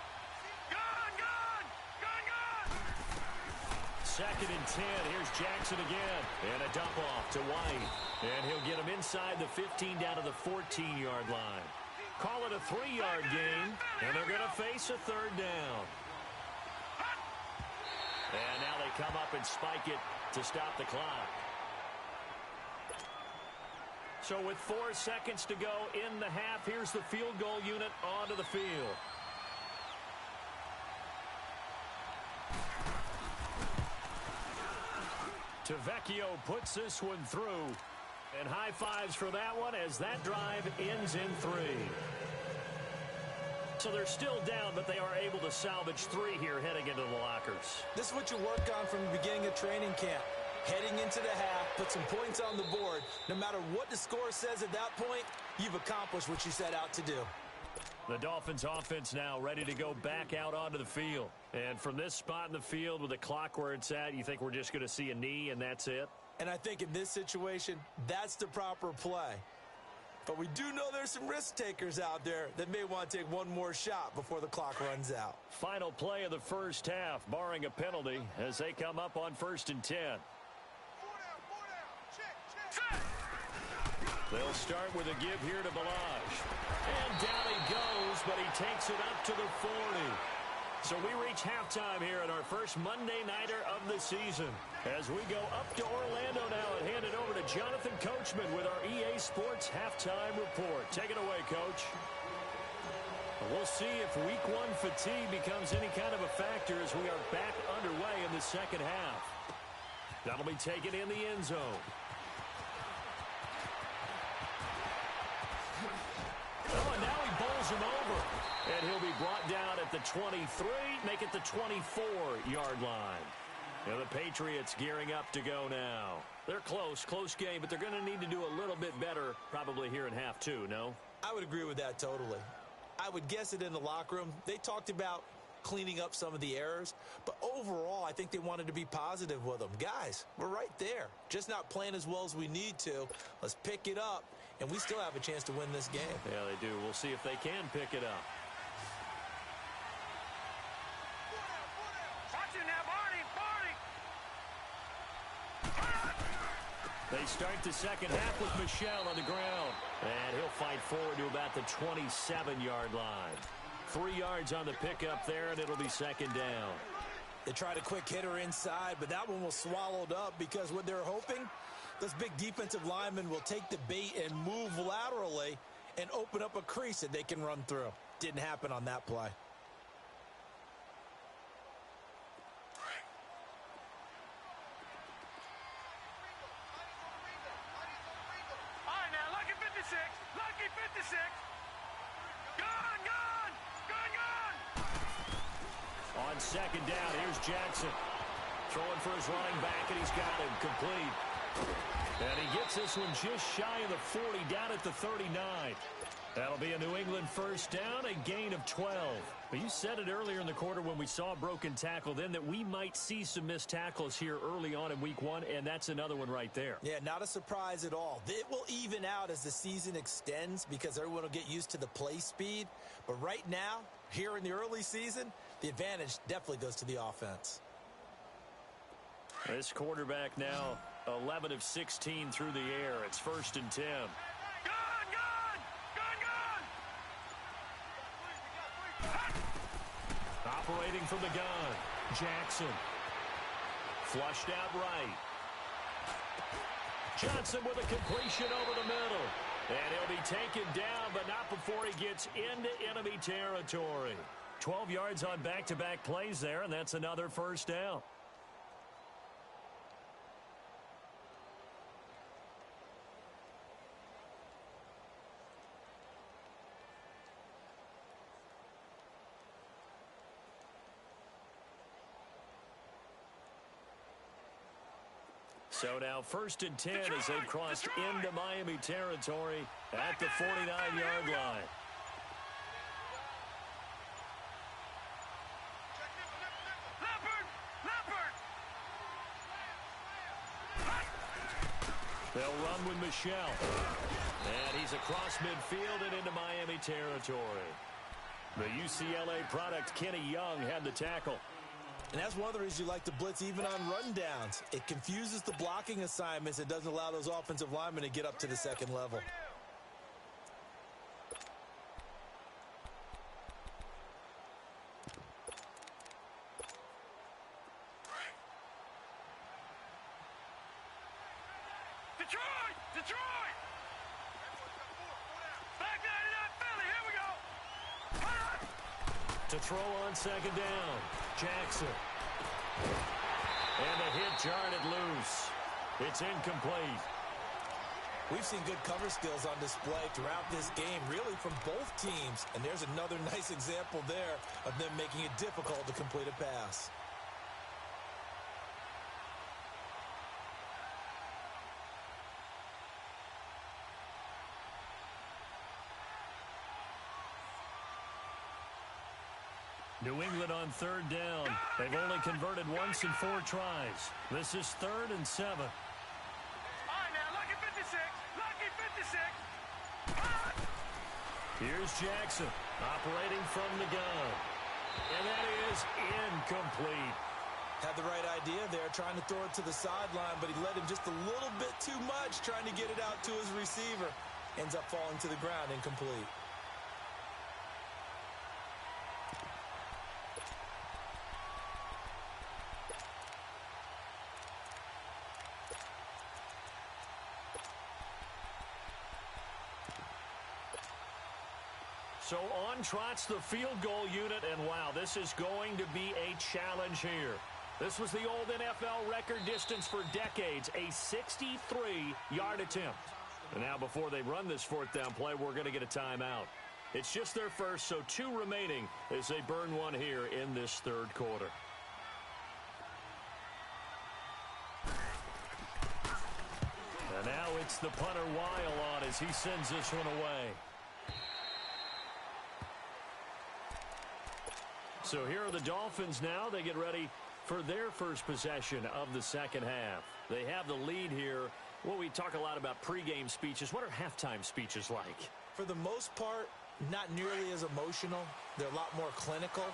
2nd and 10. Here's Jackson again. And a dump off to White. And he'll get him inside the 15 down to the 14-yard line. Call it a 3-yard gain. And they're going to face a 3rd down. And now they come up and spike it to stop the clock. So with 4 seconds to go in the half, here's the field goal unit onto the field. Tavecchio puts this one through. And high fives for that one as that drive ends in 3. So they're still down, but they are able to salvage 3 here heading into the lockers. This is what you work on from the beginning of training camp. Heading into the half, put some points on the board. No matter what the score says at that point, you've accomplished what you set out to do. The Dolphins offense now ready to go back out onto the field. And from this spot in the field with the clock where it's at, you think we're just going to see a knee and that's it? And I think in this situation, that's the proper play. But we do know there's some risk takers out there that may want to take one more shot before the clock runs out. Final play of the first half, barring a penalty, as they come up on 1st and 10. They'll start with a give here to Balaj. And down he goes, but he takes it up to the 40. So we reach halftime here in our first Monday Nighter of the season. As we go up to Orlando now and hand it over to Jonathan Coachman with our EA Sports Halftime Report. Take it away, Coach. We'll see if Week 1 fatigue becomes any kind of a factor as we are back underway in the second half. That'll be taken in the end zone. Oh, and now he bowls him over. And he'll be brought down at the 23, make it the 24-yard line. Now the Patriots gearing up to go now. They're close game, but they're going to need to do a little bit better probably here in half 2, no? I would agree with that totally. I would guess it in the locker room. They talked about cleaning up some of the errors, but overall, I think they wanted to be positive with them. Guys, we're right there. Just not playing as well as we need to. Let's pick it up, and we still have a chance to win this game. Yeah, they do. We'll see if they can pick it up. They start the second half with Michel on the ground. And he'll fight forward to about the 27-yard line. 3 yards on the pickup there, and it'll be second down. They tried a quick hitter inside, but that one was swallowed up because what they're hoping, those big defensive linemen will take the bait and move laterally and open up a crease that they can run through. Didn't happen on that play. On second down, here's Jackson. Throwing for his running back, and he's got him complete. And he gets this one just shy of the 40, down at the 39. That'll be a New England first down, a gain of 12. But you said it earlier in the quarter when we saw a broken tackle then that we might see some missed tackles here early on in Week 1, and that's another one right there. Yeah, not a surprise at all. It will even out as the season extends because everyone will get used to the play speed. But right now, here in the early season, the advantage definitely goes to the offense. This quarterback now 11 of 16 through the air. It's 1st and 10. Operating from the gun, Jackson. Flushed out right. Johnson with a completion over the middle. And he'll be taken down, but not before he gets into enemy territory. 12 yards on back-to-back plays there, and that's another first down. So now 1st and 10 as they've crossed into Miami territory at the 49-yard line. They'll run with Michel. And he's across midfield and into Miami territory. The UCLA product, Kenny Young, had the tackle. And that's one of the reasons you like to blitz even on rundowns. It confuses the blocking assignments. It doesn't allow those offensive linemen to get up to the second level. Detroit! Back 99 Philly, here we go! To throw on second down, Jackson. And the hit jarred it loose. It's incomplete. We've seen good cover skills on display throughout this game, really from both teams. And there's another nice example there of them making it difficult to complete a pass. New England on 3rd down. They've only converted once in 4 tries. This is 3rd and 7. All right, now, lucky 56. Lucky 56. Here's Jackson operating from the gun. And that is incomplete. Had the right idea there, trying to throw it to the sideline, but he led him just a little bit too much, trying to get it out to his receiver. Ends up falling to the ground, incomplete. So on trots the field goal unit, and wow, this is going to be a challenge here. This was the old NFL record distance for decades, a 63-yard attempt. And now before they run this fourth down play, we're going to get a timeout. It's just their first, so 2 remaining as they burn one here in this third quarter. And now it's the punter Weil on as he sends this one away. So here are the Dolphins now. They get ready for their first possession of the second half. They have the lead here. Well, we talk a lot about pregame speeches. What are halftime speeches like? For the most part, not nearly as emotional. They're a lot more clinical.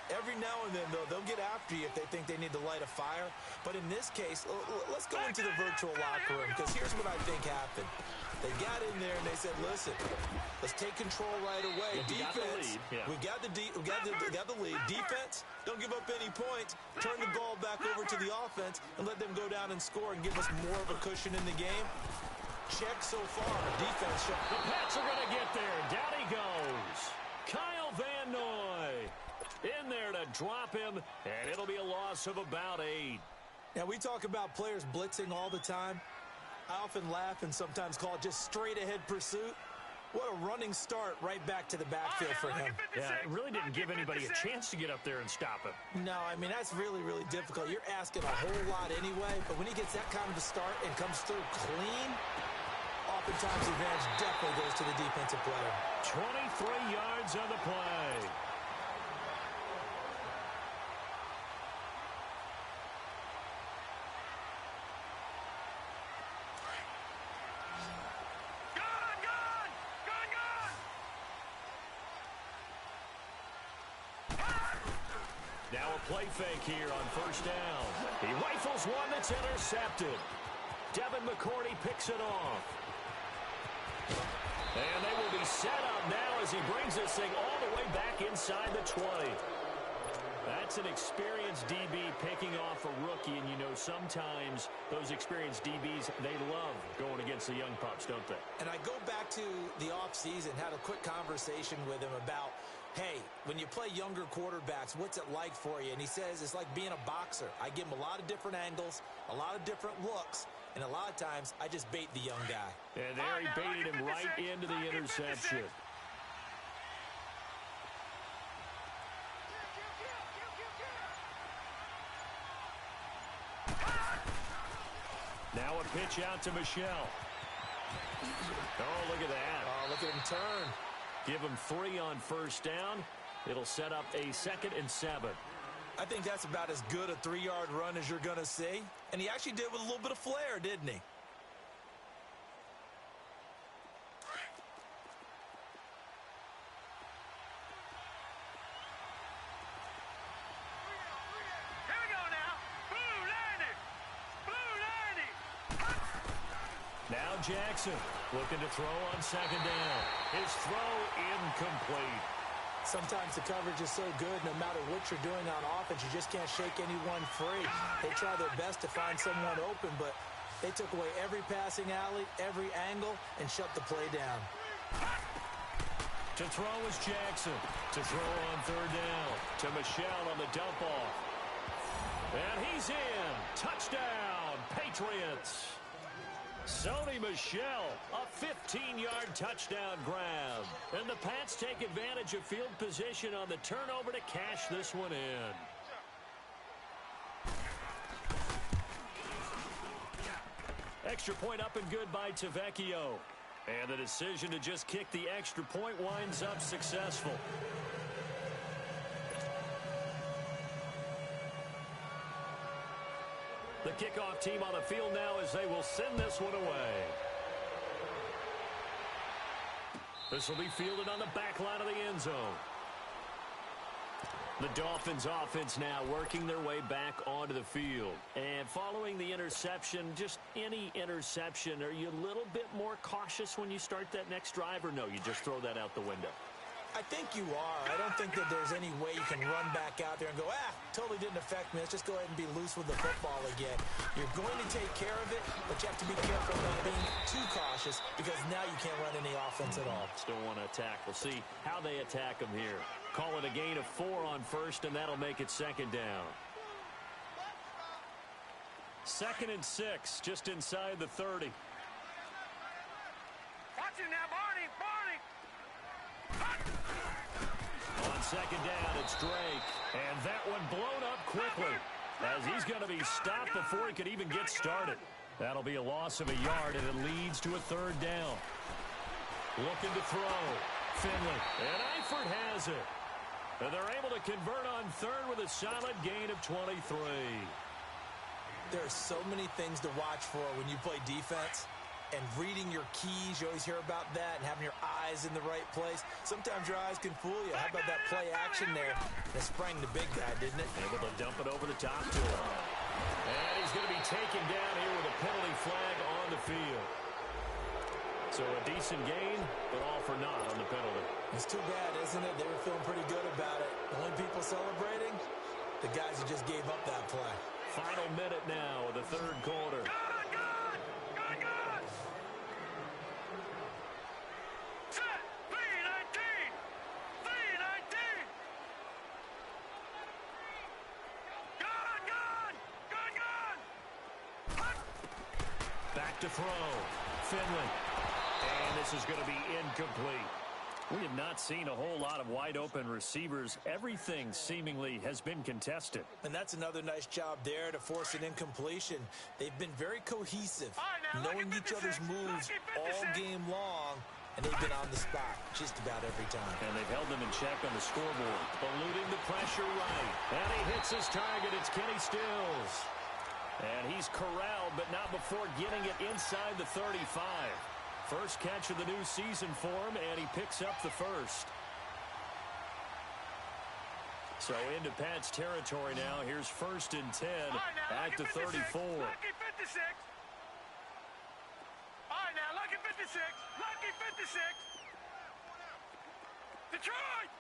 Every now and then, though, they'll get after you if they think they need to light a fire. But in this case, let's go into the virtual locker room, because here's what I think happened. They got in there and they said, listen, let's take control right away. Defense, we got the lead. Defense, don't give up any points. Turn the ball back over to the offense and let them go down and score and give us more of a cushion in the game. Check so far. Defense. The Pats are going to get there. Down he goes. Kyle Van Noy in there to drop him, and it'll be a loss of about 8. Now, we talk about players blitzing all the time. I often laugh and sometimes call it just straight-ahead pursuit. What a running start right back to the backfield for him. Yeah, it really didn't give anybody a chance to get up there and stop him. No, I mean, that's really, really difficult. You're asking a whole lot anyway, but when he gets that kind of a start and comes through clean, oftentimes the advantage definitely goes to the defensive player. 23 yards on the play. Now a play fake here on first down. He rifles one that's intercepted. Devin McCourty picks it off. And they will be set up now as he brings this thing all the way back inside the 20. That's an experienced DB picking off a rookie, and you know sometimes those experienced DBs, they love going against the young pups, don't they? And I go back to the offseason, had a quick conversation with him about, hey, when you play younger quarterbacks, what's it like for you? And he says it's like being a boxer. I give him a lot of different angles, a lot of different looks, and a lot of times I just bait the young guy. And there he baited him right into the interception. Now a pitch out to Michelle. Oh, look at that. Oh, look at him turn. Give him 3 on first down. It'll set up a 2nd and 7. I think that's about as good a 3-yard run as you're going to see. And he actually did with a little bit of flair, didn't he? Now Jackson looking to throw on 2nd down. His throw incomplete. Sometimes the coverage is so good, no matter what you're doing on offense, you just can't shake anyone free. They try their best to find someone open, but they took away every passing alley, every angle, and shut the play down. To throw is Jackson. To throw on 3rd down. To Michelle on the dump off. And he's in. Touchdown, Patriots. Sony Michel, a 15-yard touchdown grab. And the Pats take advantage of field position on the turnover to cash this one in. Extra point up and good by Tavecchio. And the decision to just kick the extra point winds up successful. The kickoff team on the field now as they will send this one away. This will be fielded on the back line of the end zone. The Dolphins offense now working their way back onto the field. And following the interception, just any interception, are you a little bit more cautious when you start that next drive, or no, you just throw that out the window? I think you are. I don't think that there's any way you can run back out there and go, totally didn't affect me. Let's just go ahead and be loose with the football again. You're going to take care of it, but you have to be careful about being too cautious because now you can't run any offense at all. Still want to attack. We'll see how they attack them here. Call it a gain of 4 on first, and that'll make it second down. 2nd and 6, just inside the 30. Watch him now, Barney. On second down, it's Drake. And that one blown up quickly as he's going to be stopped before he could even get started. That'll be a loss of a yard, and it leads to a 3rd down. Looking to throw. Finley. And Eifert has it. And they're able to convert on 3rd with a solid gain of 23. There are so many things to watch for when you play defense. And reading your keys, you always hear about that, and having your eyes in the right place. Sometimes your eyes can fool you. How about that play action there? That sprang the big guy, didn't it? Able to dump it over the top to him. And he's going to be taken down here with a penalty flag on the field. So a decent gain, but all for naught on the penalty. It's too bad, isn't it? They were feeling pretty good about it. The only people celebrating, the guys who just gave up that play. Final minute now of the 3rd quarter. To throw. Finley. And this is going to be incomplete. We have not seen a whole lot of wide open receivers. Everything seemingly has been contested. And that's another nice job there to force an incompletion. They've been very cohesive, knowing each other's moves all game long, and they've been on the spot just about every time. And they've held them in check on the scoreboard. Eluding the pressure right. And he hits his target. It's Kenny Stills. And he's corralled, but not before getting it inside the 35. First catch of the new season for him, and he picks up the first. So into Pat's territory now. Here's 1st and 10 at the 34. Lucky 56. All right, now, lucky 56. Lucky 56. Detroit!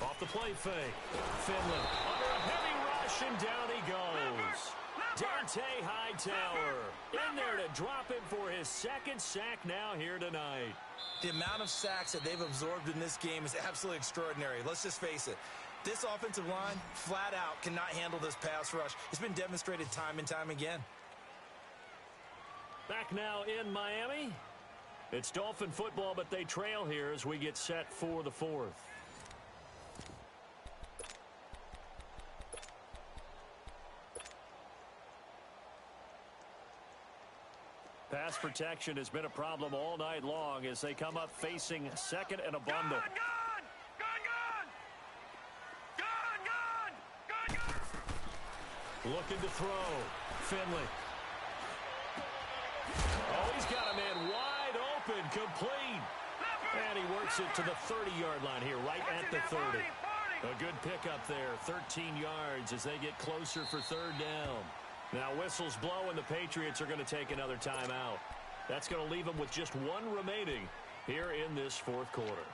Off the play fake. Finley under a heavy rush, and down he goes. Dante Hightower in there to drop him for his 2nd sack now here tonight. The amount of sacks that they've absorbed in this game is absolutely extraordinary. Let's just face it. This offensive line, flat out, cannot handle this pass rush. It's been demonstrated time and time again. Back now in Miami. It's Dolphin football, but they trail here as we get set for the 4th. Pass protection has been a problem all night long as they come up facing 2nd and a bundle. Looking to throw. Finley. Oh, he's got a man wide open, complete. And he works it to the 30-yard line here, right at the 30. A good pickup there, 13 yards as they get closer for 3rd down. Now whistles blow, and the Patriots are going to take another timeout. That's going to leave them with just 1 remaining here in this 4th quarter.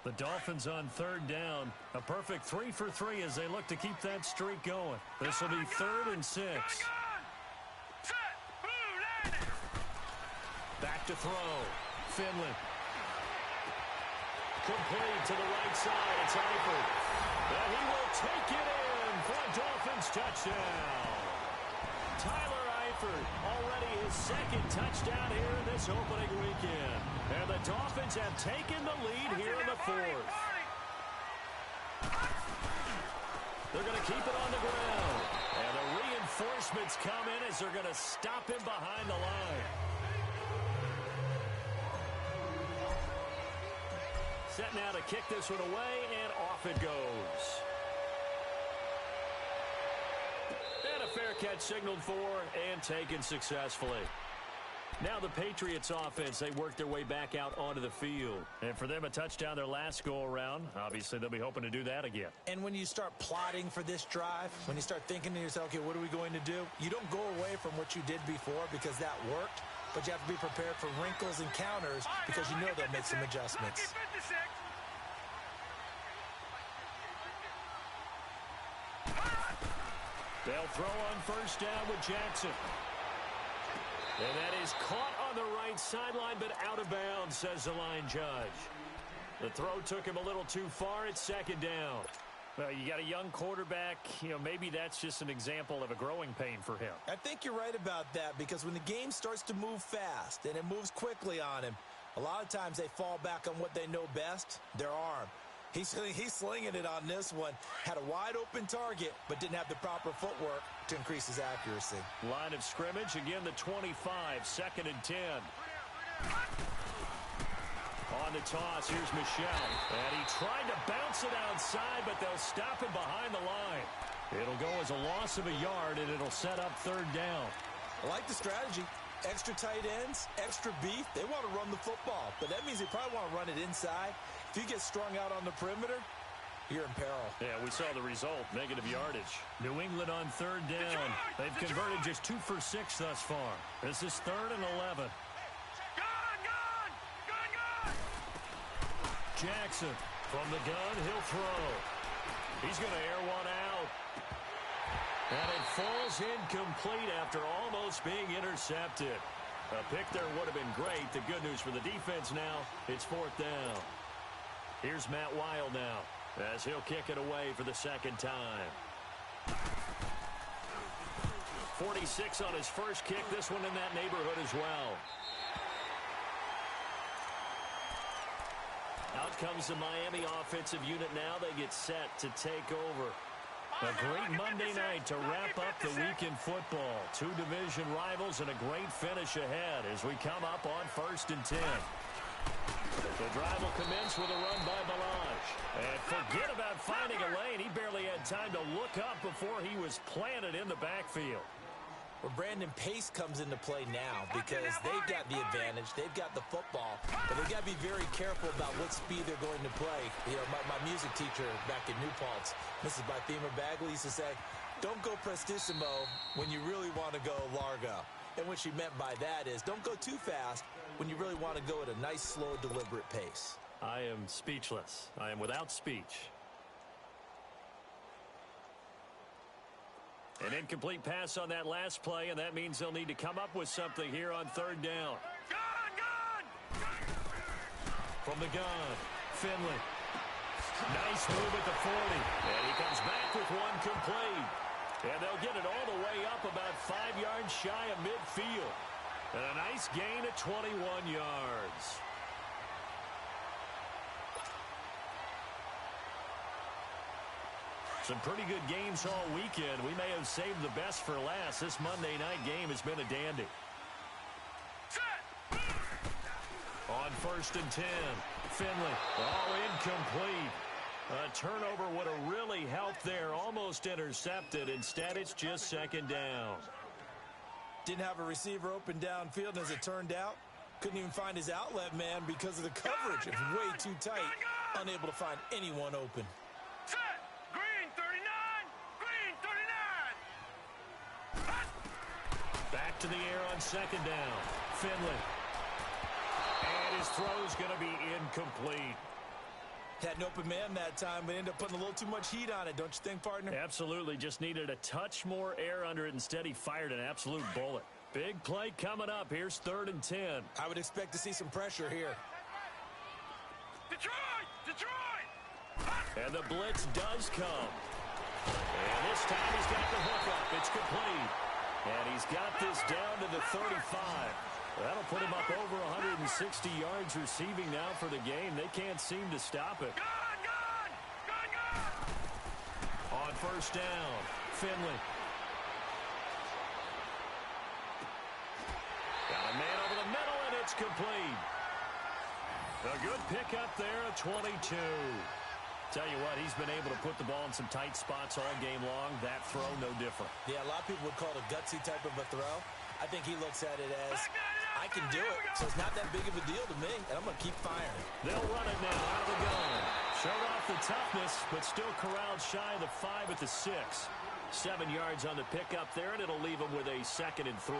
The Dolphins on 3rd down. A perfect 3 for 3 as they look to keep that streak going. This will be 3rd and 6. Back to throw. Finley. Complete to the right side. It's Eifert. And he will take it in for a Dolphins touchdown. Tyler Eifert, already his 2nd touchdown here in this opening weekend. And the Dolphins have taken the lead here in the 4th. They're going to keep it on the ground. And the reinforcements come in as they're going to stop him behind the line. Set now to kick this one away, and off it goes. And a fair catch signaled for and taken successfully. Now the Patriots offense, they work their way back out onto the field. And for them, a touchdown their last go-around. Obviously, they'll be hoping to do that again. And when you start plotting for this drive, when you start thinking to yourself, okay, what are we going to do? You don't go away from what you did before because that worked, but you have to be prepared for wrinkles and counters because you know they'll make some adjustments. They'll throw on first down with Jackson. And that is caught on the right sideline, but out of bounds, says the line judge. The throw took him a little too far. It's second down. Well, you got a young quarterback. Maybe that's just an example of a growing pain for him. I think you're right about that because when the game starts to move fast and it moves quickly on him, a lot of times they fall back on what they know best, their arm. He's slinging it on this one. Had a wide-open target, but didn't have the proper footwork to increase his accuracy. Line of scrimmage, again the 25, second and 10. On the toss, here's Michel. And he tried to bounce it outside, but they'll stop him behind the line. It'll go as a loss of a yard, and it'll set up third down. I like the strategy. Extra tight ends, extra beef. They want to run the football, but that means they probably want to run it inside. If you get strung out on the perimeter, you're in peril. Yeah, we saw the result, negative yardage. New England on third down. They've converted just 2 for 6 thus far. This is 3rd and 11. Jackson from the gun, he'll throw. He's going to air one out. And it falls incomplete after almost being intercepted. A pick there would have been great. The good news for the defense now, it's 4th down. Here's Matt Weil now as he'll kick it away for the second time. 46 on his first kick. This one in that neighborhood as well. Out comes the Miami offensive unit now. They get set to take over. A great Monday night to wrap up the week in football. 2 division rivals and a great finish ahead as we come up on 1st and 10. The drive will commence with a run by Balaj. And forget about finding a lane. He barely had time to look up before he was planted in the backfield. Well, Brandon, pace comes into play now because they've got the advantage. They've got the football, but they've got to be very careful about what speed they're going to play. My music teacher back in New Paltz, Mrs. Bythema Bagley, used to say, don't go prestissimo when you really want to go largo. And what she meant by that is don't go too fast when you really want to go at a nice, slow, deliberate pace. I am speechless. I am without speech. An incomplete pass on that last play, and that means they'll need to come up with something here on 3rd down. From the gun, Finley. Nice move at the 40. And he comes back with one complete. And they'll get it all the way up about 5 yards shy of midfield. And a nice gain of 21 yards. Some pretty good games all weekend. We may have saved the best for last. This Monday night game has been a dandy. On 1st and 10, Finley. Oh, incomplete. A turnover would have really helped there. Almost intercepted. Instead, it's just 2nd down. Didn't have a receiver open downfield, and as it turned out, couldn't even find his outlet man because of the coverage. It was way too tight. Unable to find anyone open. Back to the air on 2nd down. Finley. And his throw's going to be incomplete. Had an open man that time, but ended up putting a little too much heat on it, don't you think, partner? Absolutely. Just needed a touch more air under it. Instead, he fired an absolute bullet. Big play coming up. Here's 3rd and 10. I would expect to see some pressure here. Detroit! And the blitz does come. And this time he's got the hookup. It's complete. And he's got this down to the 35. That'll put him up over 160 yards receiving now for the game. They can't seem to stop it. On 1st down, Finley. Got a man over the middle, and it's complete. A good pickup there, a 22. Tell you what, he's been able to put the ball in some tight spots all game long. That throw, no different. Yeah, a lot of people would call it a gutsy type of a throw. I think he looks at it as, I I can do it, so it's not that big of a deal to me, and I'm going to keep firing. They'll run it now out of the gun. Showed off the toughness, but still corralled shy of the 5 at the 6. 7 yards on the pickup there, and it'll leave them with a 2nd and 3.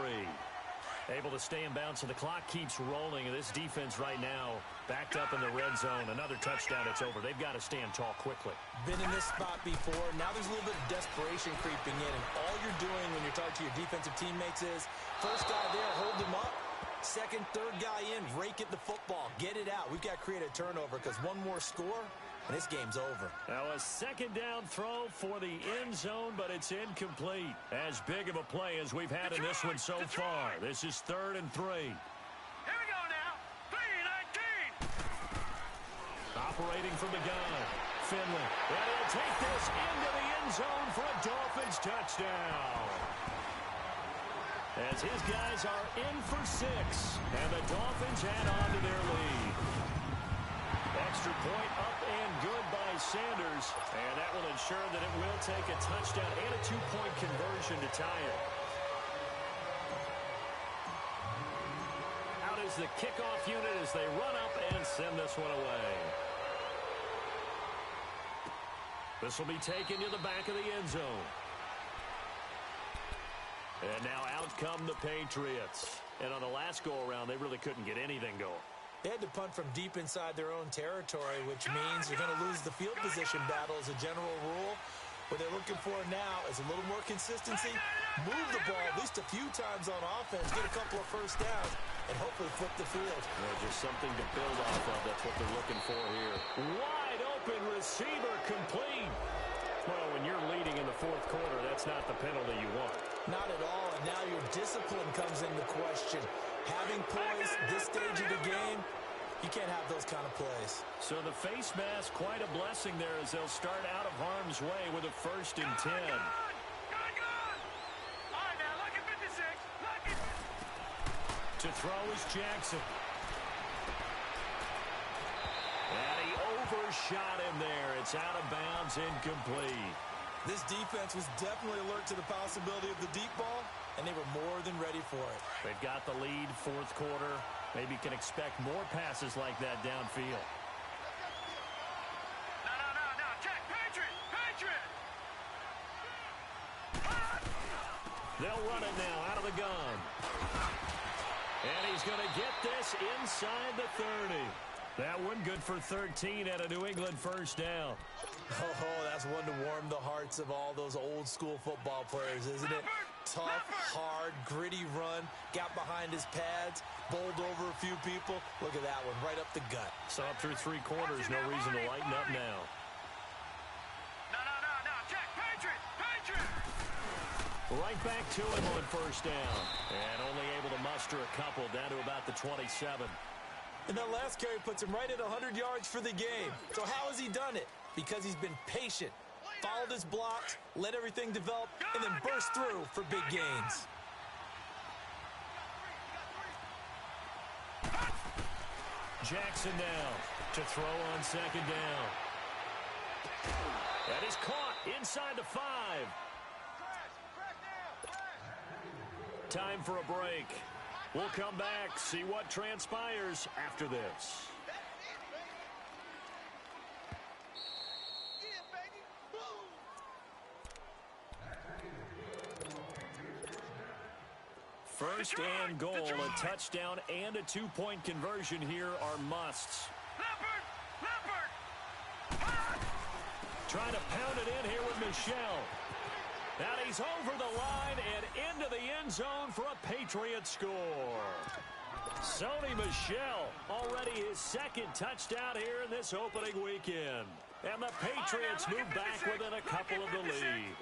Able to stay in bounds, and the clock keeps rolling. And this defense right now backed up in the red zone. Another touchdown, it's over. They've got to stand tall quickly. Been in this spot before. Now there's a little bit of desperation creeping in, and all you're doing when you're talking to your defensive teammates is first guy there, hold him up. Second, third guy in, rake at the football. Get it out. We've got to create a turnover because one more score, and this game's over. Now a 2nd down throw for the end zone, but it's incomplete. As big of a play as we've had in this one so far. This is 3rd and 3. Here we go now. 3-19. Operating from the gun. Finley. And he'll take this into the end zone for a Dolphins touchdown. As his guys are in for 6. And the Dolphins add on to their lead. Extra point up and good by Sanders. And that will ensure that it will take a touchdown and a 2-point conversion to tie it. Out is the kickoff unit as they run up and send this one away. This will be taken to the back of the end zone. And now out come the Patriots. And on the last go-around, they really couldn't get anything going. They had to punt from deep inside their own territory, which means they're going to lose the field position battle as a general rule. What they're looking for now is a little more consistency, move the ball at least a few times on offense, get a couple of first downs, and hopefully flip the field. Just something to build off of. That's what they're looking for here. Wide open receiver complete. Well, when you're leading in the 4th quarter, that's not the penalty you want. Not at all, and now your discipline comes into question. Having poise this stage of the game, you can't have those kind of plays. So the face mask, quite a blessing there as they'll start out of harm's way with a 1st and 10. All right, now, look at 56. Look at... To throw is Jackson. And he overshot him there. It's out of bounds, incomplete. This defense was definitely alert to the possibility of the deep ball, and they were more than ready for it. They've got the lead, 4th quarter. Maybe can expect more passes like that downfield. No. Check. Patriot. They'll run it now out of the gun. And he's going to get this inside the 30. That one good for 13 at a New England 1st down. Oh, that's one to warm the hearts of all those old school football players, isn't it? Tough, hard, gritty run, got behind his pads, bowled over a few people. Look at that one, right up the gut. Saw it through 3 quarters, no reason to lighten up now. No. Check. Patriot. Right back to him on 1st down. And only able to muster a couple down to about the 27. And that last carry puts him right at 100 yards for the game. So how has he done it? Because he's been patient, followed his blocks, let everything develop, and then burst through for big gains. Jackson now to throw on 2nd down. That is caught inside the 5. Time for a break. We'll come back, see what transpires after this. First and goal, a touchdown and a 2-point conversion here are musts. Trying to pound it in here with Michel. And he's over the line and into the end zone for a Patriot score. Sony Michel, already his 2nd touchdown here in this opening weekend. And the Patriots move back within a couple of the lead.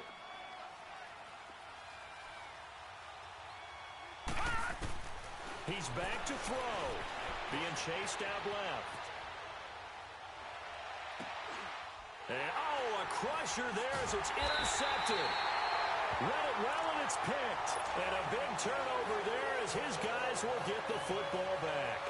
He's back to throw. Being chased out left. And, a crusher there as it's intercepted. Read it well, and it's picked. And a big turnover there as his guys will get the football back.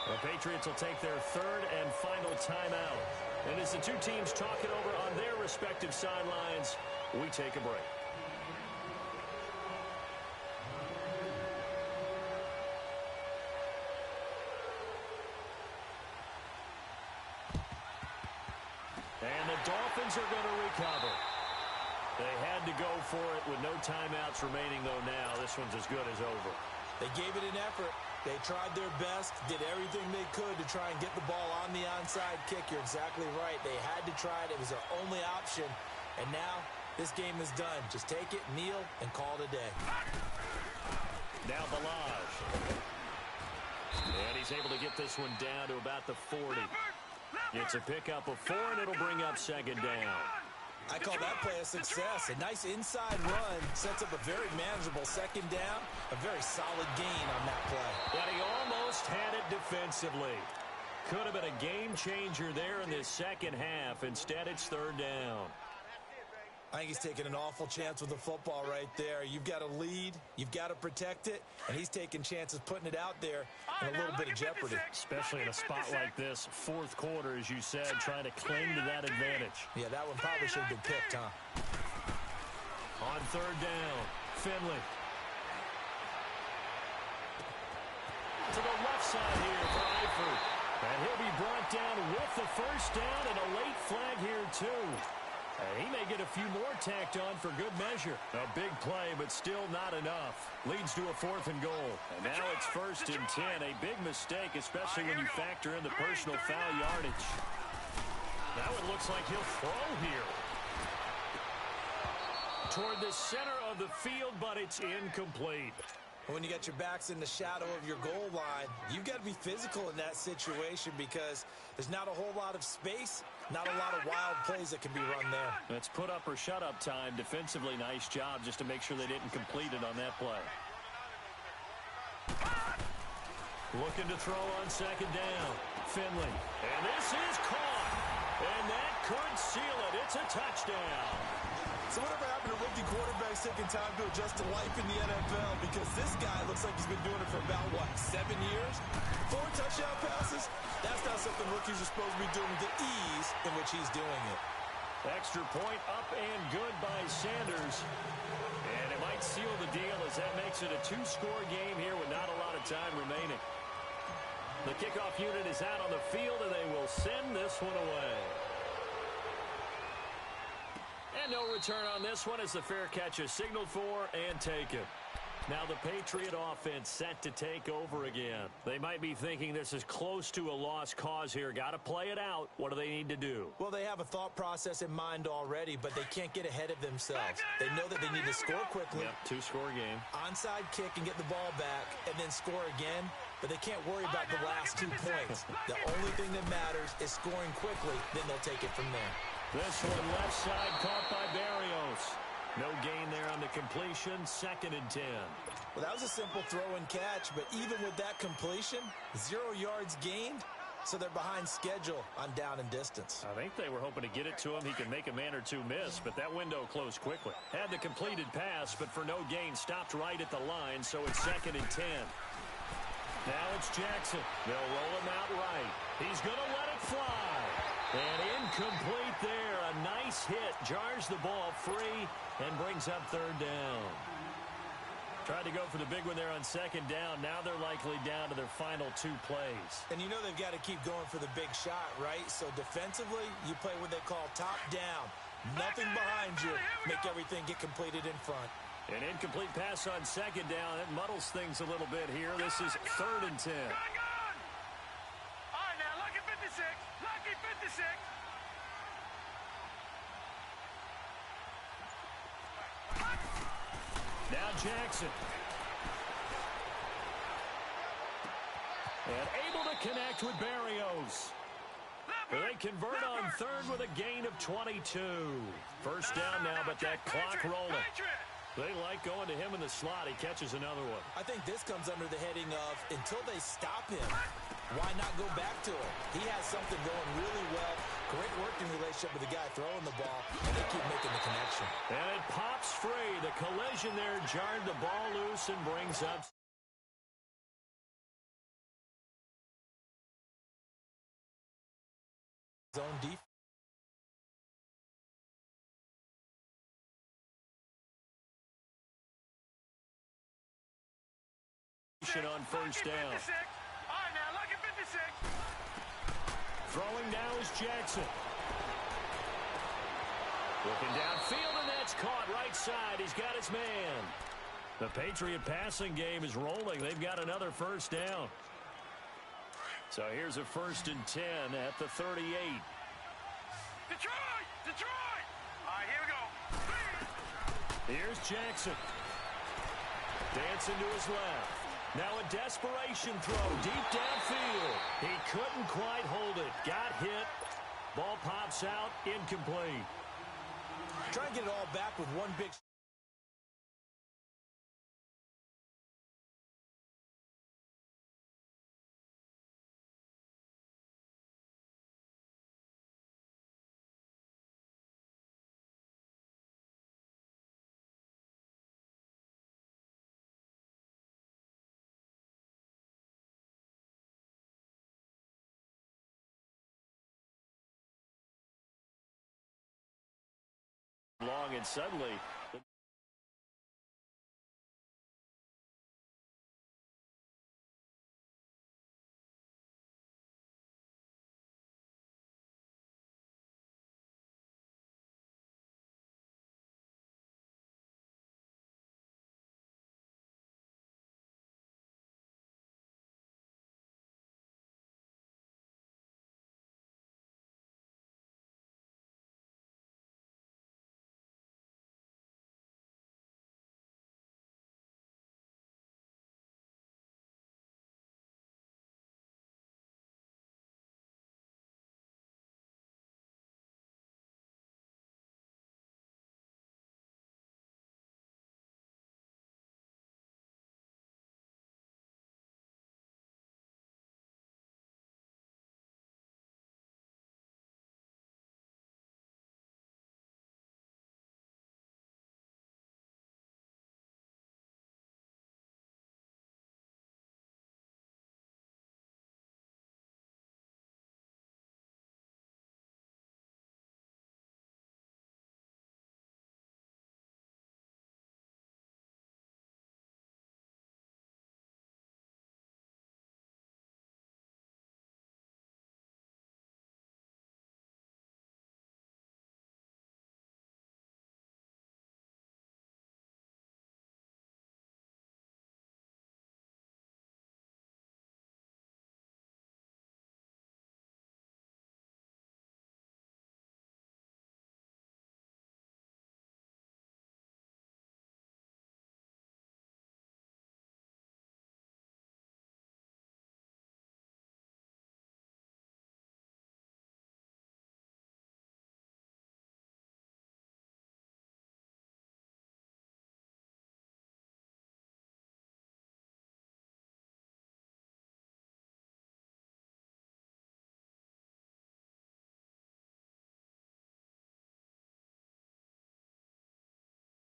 The Patriots will take their 3rd and final timeout. And as the two teams talk it over on their respective sidelines, we take a break. Dolphins are going to recover. They had to go for it with no timeouts remaining, though now. This one's as good as over. They gave it an effort. They tried their best, did everything they could to try and get the ball on the onside kick. You're exactly right. They had to try it. It was their only option. And now this game is done. Just take it, kneel, and call it a day. Now Balaj. And he's able to get this one down to about the 40. It's a pickup of 4, and it'll bring up second down. I call that play a success. A nice inside run sets up a very manageable second down. A very solid gain on that play. But he almost had it defensively. Could have been a game changer there in this second half. Instead, it's third down. I think he's taking an awful chance with the football right there. You've got to lead. You've got to protect it. And he's taking chances putting it out there in a little bit of jeopardy. Especially in a spot like this, fourth quarter, as you said, trying to cling to that advantage. Yeah, that one probably should have been picked, huh? On third down, Finley. To the left side here for Eifert. And he'll be brought down with the first down and a late flag here, too. He may get a few more tacked on for good measure. A big play, but still not enough. Leads to a 4th and goal. And now it's 1st and 10. A big mistake, especially when you factor in the personal foul yardage. Now it looks like he'll throw here. Toward the center of the field, but it's incomplete. When you got your backs in the shadow of your goal line, you've got to be physical in that situation because there's not a whole lot of space, not a lot of wild plays that can be run there. It's put up or shut up time. Defensively, nice job just to make sure they didn't complete it on that play. Looking to throw on second down. Finley. And this is caught. And that could seal it. It's a touchdown. So whatever happened to rookie quarterbacks taking time to adjust to life in the NFL? Because this guy looks like he's been doing it for about, 7 years? 4 touchdown passes? That's not something rookies are supposed to be doing with the ease in which he's doing it. Extra point up and good by Sanders. And it might seal the deal as that makes it a 2-score game here with not a lot of time remaining. The kickoff unit is out on the field, and they will send this one away. And no return on this one as the fair catch is signaled for and taken. Now the Patriot offense set to take over again. They might be thinking this is close to a lost cause here. Got to play it out. What do they need to do? Well, they have a thought process in mind already, but they can't get ahead of themselves. They know that they need to score quickly. Yep, 2-score game. Onside kick and get the ball back and then score again. But they can't worry about the last 2 points. The only thing that matters is scoring quickly. Then they'll take it from there. This one left side caught by Barrios. No gain there on the completion. 2nd and 10. Well, that was a simple throw and catch, but even with that completion, 0 yards gained, so they're behind schedule on down and distance. I think they were hoping to get it to him. He could make a man or two miss, but that window closed quickly. Had the completed pass, but for no gain, stopped right at the line, so it's 2nd and 10. Now it's Jackson. They'll roll him out right. He's going to let it fly. And incomplete there. A nice hit. Jars the ball free and brings up 3rd down. Tried to go for the big one there on 2nd down. Now they're likely down to their final 2 plays. And you know they've got to keep going for the big shot, right? So defensively, you play what they call top down. Nothing behind you. Make everything get completed in front. An incomplete pass on 2nd down. It muddles things a little bit here. This is 3rd and 10. All right, now, lucky 56. Lucky 56. Now Jackson. And able to connect with Barrios. They convert on 3rd with a gain of 22. First down now, but that clock rolling. They like going to him in the slot. He catches another one. I think this comes under the heading of until they stop him, why not go back to him? He has something going really well. Great working relationship with the guy throwing the ball, and they keep making the connection. And it pops free. The collision there jarred the ball loose and brings up zone defense. On first down. All right, now, lucky 56. Throwing now is Jackson. Looking downfield, and that's caught right side. He's got his man. The Patriot passing game is rolling. They've got another first down. So here's a 1st and 10 at the 38. Detroit! Detroit! All right, here we go. Here's Jackson. Dancing to his left. Now a desperation throw deep downfield. He couldn't quite hold it. Got hit. Ball pops out. Incomplete. Try and get it all back with one big... long, and suddenly